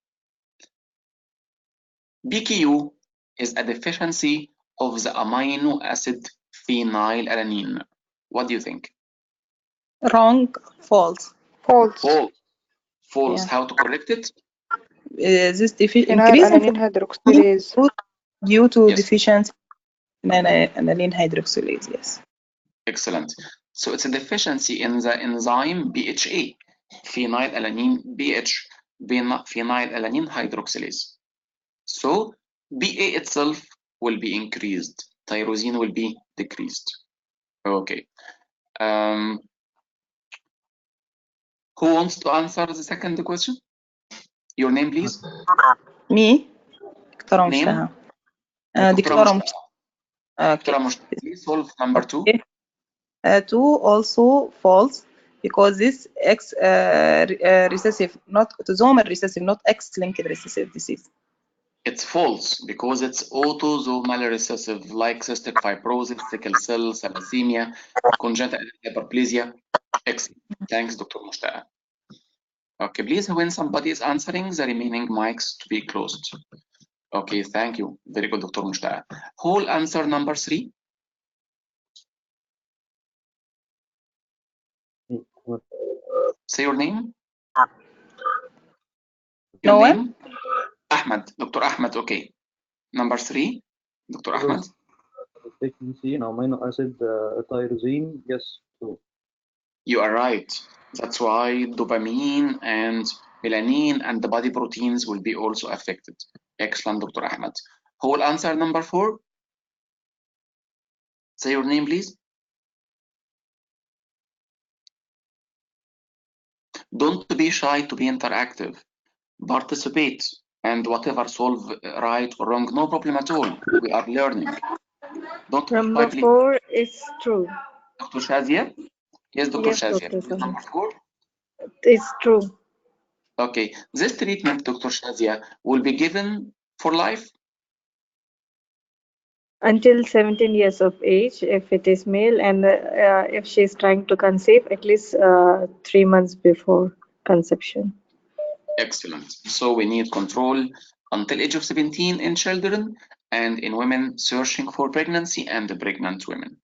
B: PKU is a deficiency of the amino acid phenylalanine. What do you think?
C: Wrong. False.
F: False.
B: False. False.
C: Yeah.
B: How to correct it?
C: This increase in
F: Phenylalanine hydroxylase.
C: due to
B: Yes.
C: deficiency in phenylalanine hydroxylase. Yes.
B: Excellent. So it's a deficiency in the enzyme BHA, phenylalanine BH, phenylalanine hydroxylase. So BA itself will be increased. Tyrosine will be decreased. Okay. Who wants to answer the second question? Your name, please.
C: Me. دكتورة
B: Name?
C: مشتهى.
B: دكتورة
C: دكتورة
B: مشتهى.
C: Okay.
B: دكتورة مشتهى. Please solve number 2.
C: Okay. 2 also false because this X recessive, not autosomal recessive, not X-linked recessive disease.
B: It's false because it's autosomal recessive, like cystic fibrosis, sickle cell, thalassemia, congenital hyperplasia. Excellent. Thanks, Dr. Mushtaqa. Okay, please, when somebody is answering, the remaining mics to be closed. Okay, thank you. Very good, Dr. Mushtaqa. Whole answer number 3. Say your name.
C: No
B: Your
C: one?
B: name? Ahmed. Dr. Ahmed. Okay. Number 3, Dr. Ahmed.
E: Deficiency in amino acid tyrosine. Yes, true.
B: You are right. That's why dopamine and melanin and the body proteins will be also affected. Excellent, Dr. Ahmed. Who will answer number 4? Say your name, please. Don't be shy to be interactive. Participate and whatever solve right or wrong, no problem at all. We are learning. Don't be shy,
G: Number
B: please.
G: 4 is true.
B: Dr. Shazia? Yes, Dr.
G: Yes,
B: Shazia.
G: Dr. Sama.
B: Number 4?
G: It's true.
B: Okay. This treatment, Dr. Shazia, will be given for life?
G: Until 17 years of age, if it is male, and if she is trying to conceive, at least 3 months before conception.
B: Excellent. So we need control until age of 17 in children and in women searching for pregnancy and the pregnant women.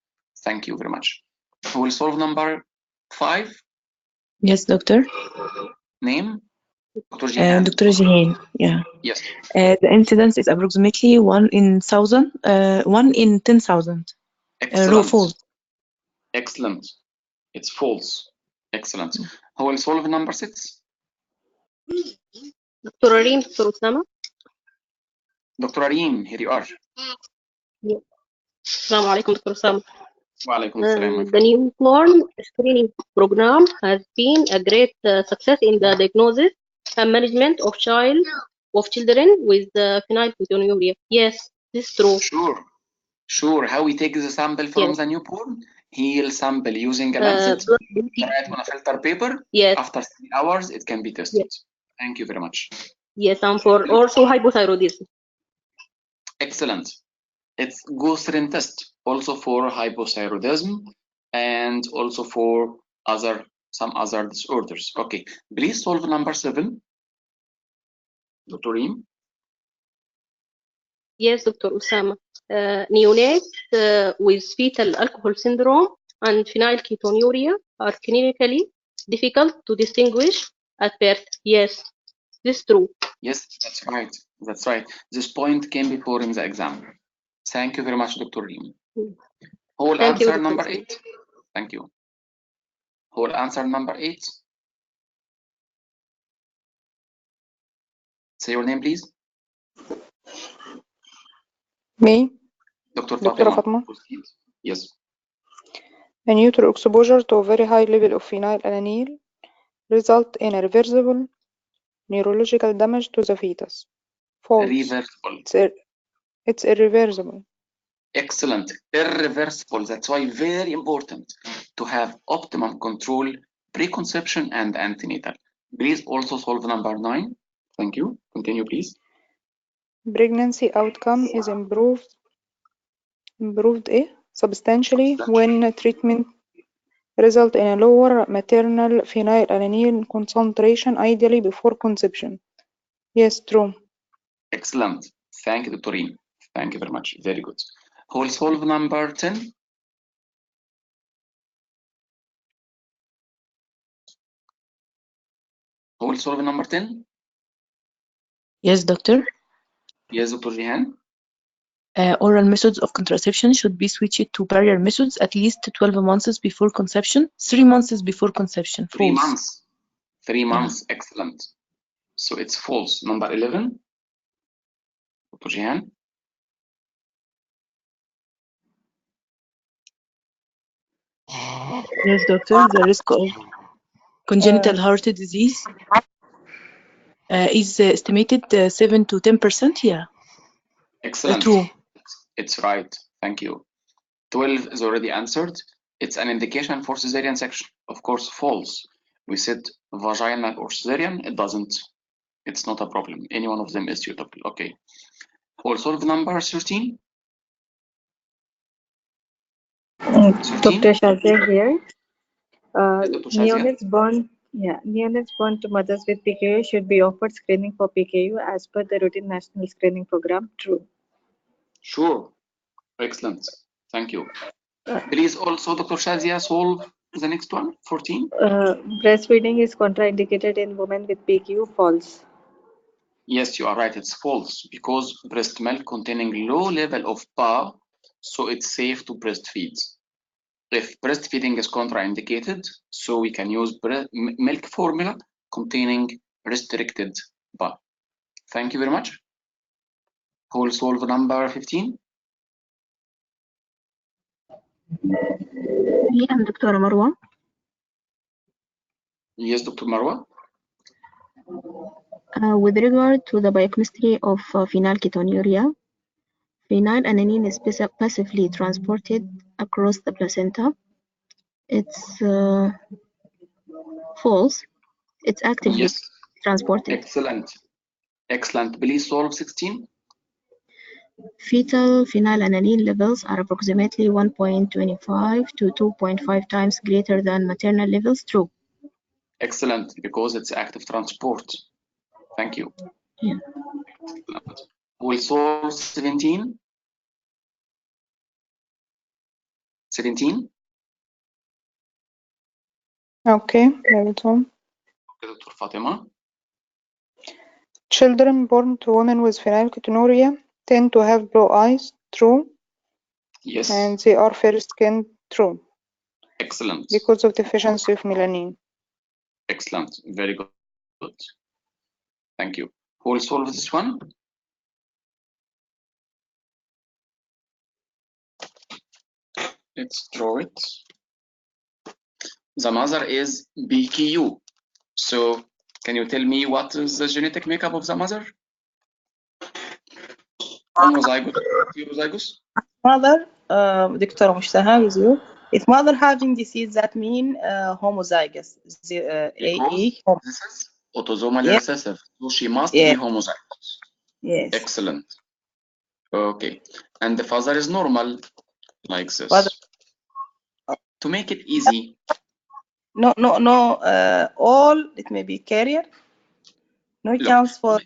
B: Thank you very much. Who will solve number 5?
D: Yes, doctor.
B: Name? Dr. Jihan.
D: Dr. Jihan, yeah.
B: Yes.
D: The incidence is approximately 1 in 1,000, 1 in 10,000.
B: Excellent.
D: False.
B: Excellent. It's false. Excellent. Who will solve number 6?
H: Dr. Arim, Dr. Osama.
B: Dr. Arim, here you are.
H: Assalamu alaikum, Dr. Osama.
B: Wa alaikum assalam, my
H: The
B: friend.
H: newborn screening program has been a great success in the diagnosis and management of children with phenylketonuria. Yes, this is true.
B: Sure. How we take the sample from
H: Yes.
B: the newborn? He'll sample using a lancet, try it on a filter paper.
H: Yes.
B: After 3 hours, it can be tested. Yes. Thank you very much.
H: Yes, and for also hypothyroidism.
B: Excellent. It's Gaussian test also for hypothyroidism and also for some other disorders. Okay, please solve number 7. Dr. Reem.
H: Yes, Dr. Osama. Neonates with fetal alcohol syndrome and phenylketonuria are clinically difficult to distinguish at birth. Yes, this is true.
B: Yes, that's right. That's right. This point came before in the exam. Thank you very much, Dr. Reem. Who will
H: Thank you,
B: answer
H: Dr.
B: number
H: Osama.
B: 8? Thank you. Who will answer number 8? Say your name, please.
C: Me?
B: Dr.
C: Dr.
B: Fatima.
C: Fatma.
B: Proceed. Yes.
C: A neutral exposure to a very high level of phenylalanine result in a reversible neurological damage to the fetus. False.
B: Reversible.
C: It's irreversible.
B: Excellent. Irreversible. That's why very important to have optimum control preconception and antenatal. Please also solve number 9. Thank you. Continue, please.
C: Pregnancy outcome is improved substantially when treatment result in a lower maternal phenylalanine concentration, ideally before conception. Yes, true.
B: Excellent. Thank you, Dr. Reem. Thank you very much. Very good. Who will solve number 10? Who will solve number 10?
D: Yes, doctor.
B: Yes, Dr. Jihan.
D: Oral methods of contraception should be switched to barrier methods at least 12 months before conception, 3 months before conception. False.
B: 3 months. 3 months. Excellent. So it's false. Number 11. Dr. Jihan.
D: Yes, doctor. The risk of congenital heart disease is estimated 7 to 10%. Yeah.
B: Excellent.
D: True.
B: It's right. Thank you. 12 is already answered. It's an indication for cesarean section. Of course, false. We said vaginal or cesarean. It doesn't. It's not a problem. Any one of them is suitable. Okay. We'll solve number 13. 13.
G: Dr. Shazia here.
B: Dr. Shazia.
G: Neonates born to mothers with PKU should be offered screening for PKU as per the routine national screening program. True.
B: Sure. Excellent. Thank you. Please also, Dr. Shazia, solve the next one, 14.
G: Breastfeeding is contraindicated in women with PKU. False.
B: Yes, you are right. It's false because breast milk containing low level of PA, so it's safe to breastfeed. If breastfeeding is contraindicated, so we can use milk formula containing restricted PA. Thank you very much. Who will solve number 15?
I: Me and Dr. Marwa.
B: Yes, Dr. Marwa.
I: With regard to the biochemistry of phenylketonuria, phenylalanine is passively transported across the placenta. It's false. It's actively transported.
B: Excellent. Excellent. Please solve 16.
I: Fetal phenylalanine levels are approximately 1.25 to 2.5 times greater than maternal levels. True.
B: Excellent, because it's active transport. Thank you.
I: Yeah.
B: Excellent. We'll solve 17. 17.
C: Okay, I will solve.
B: Okay, Dr. Fatima.
C: Children born to women with phenylketonuria tend to have blue eyes. True.
B: Yes.
C: And they are fair-skinned. True.
B: Excellent.
C: Because of deficiency of melanin.
B: Excellent. Very good. Thank you. Who will solve this one? Let's draw it. The mother is PKU. So, can you tell me what is the genetic makeup of the mother? Homozygous, heterozygous?
D: Mother, Dr. Mushtaha with you. If mother having disease, that mean homozygous.
B: Because this is autosomal recessive, so she must be homozygous.
D: Yes.
B: Excellent. Okay. And the father is normal, like this.
D: Father.
B: To make it easy.
D: No. All it may be carrier. No chance for.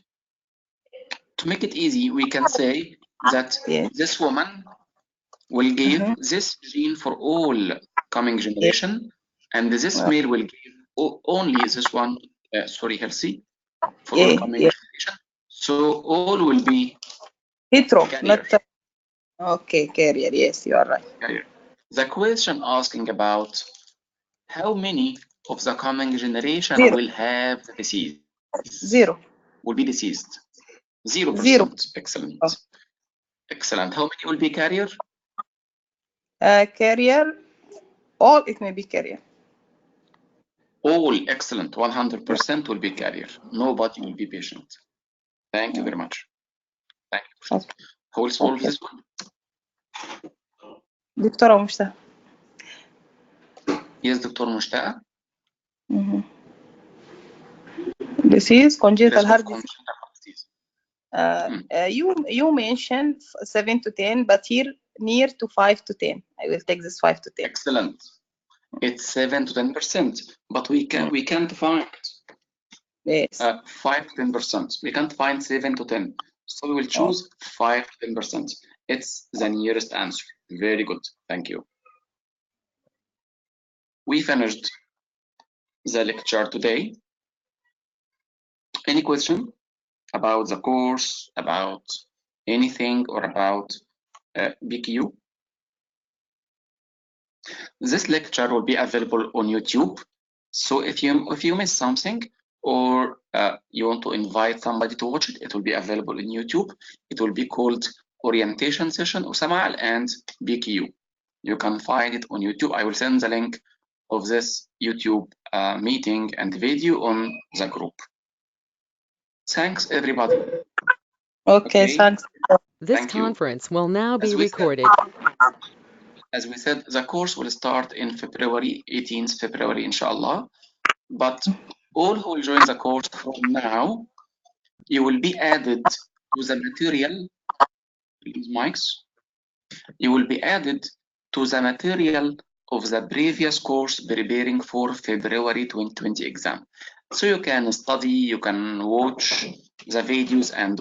B: To make it easy, we can say that this woman will give this gene for all coming generation, and this male will give only this one, healthy for all coming generation. So all will be
D: hetero,
B: carrier.
D: not okay, carrier. Yes, you are right.
B: Carrier. The question asking about how many of the coming generation will have the disease?
D: Zero.
B: Will be deceased. 0%. Excellent. Oh. Excellent. How many will be carrier?
D: Carrier. All it may be carrier.
B: All excellent. 100% will be carrier. Nobody will be patient. Thank you very much. Thank you. Okay. Who will solve this one?
D: Dr. Mushtaha.
B: Yes, Dr. Mushtaha.
D: Disease, congenital heart disease. You mentioned 7 to 10, but here near to 5 to 10. I will take this 5 to 10.
B: Excellent. It's 7 to 10%, but we can't find 5 to 10%. We can't find 7 to 10, so we will choose 5 to 10%. It's the nearest answer. Very good. Thank you. We finished the lecture today. Any question about the course, about anything, or about PKU? This lecture will be available on YouTube. So if you miss something, or you want to invite somebody to watch it, it will be available in YouTube. It will be called Orientation Session OSAMA AKL and PKU. You can find it on YouTube. I will send the link of this YouTube meeting and video on the group. Thanks, everybody.
D: Okay, thanks.
A: This conference will now be recorded.
B: As we said, the course will start in February, 18th February, inshallah. But all who will join the course from now, you will be added to the material. Please, mics. You will be added to the material of the previous course preparing for February 2020 exam. So you can study, you can watch the videos and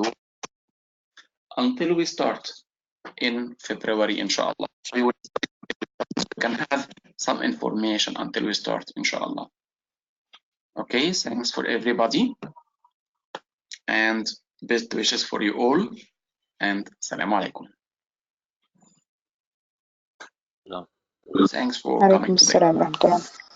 B: until we start in February, inshallah. So you can have some information until we start, inshallah. Okay, thanks for everybody, and best wishes for you all, and Assalamu alaikum. Thanks for coming today.
C: Alaikum assalam.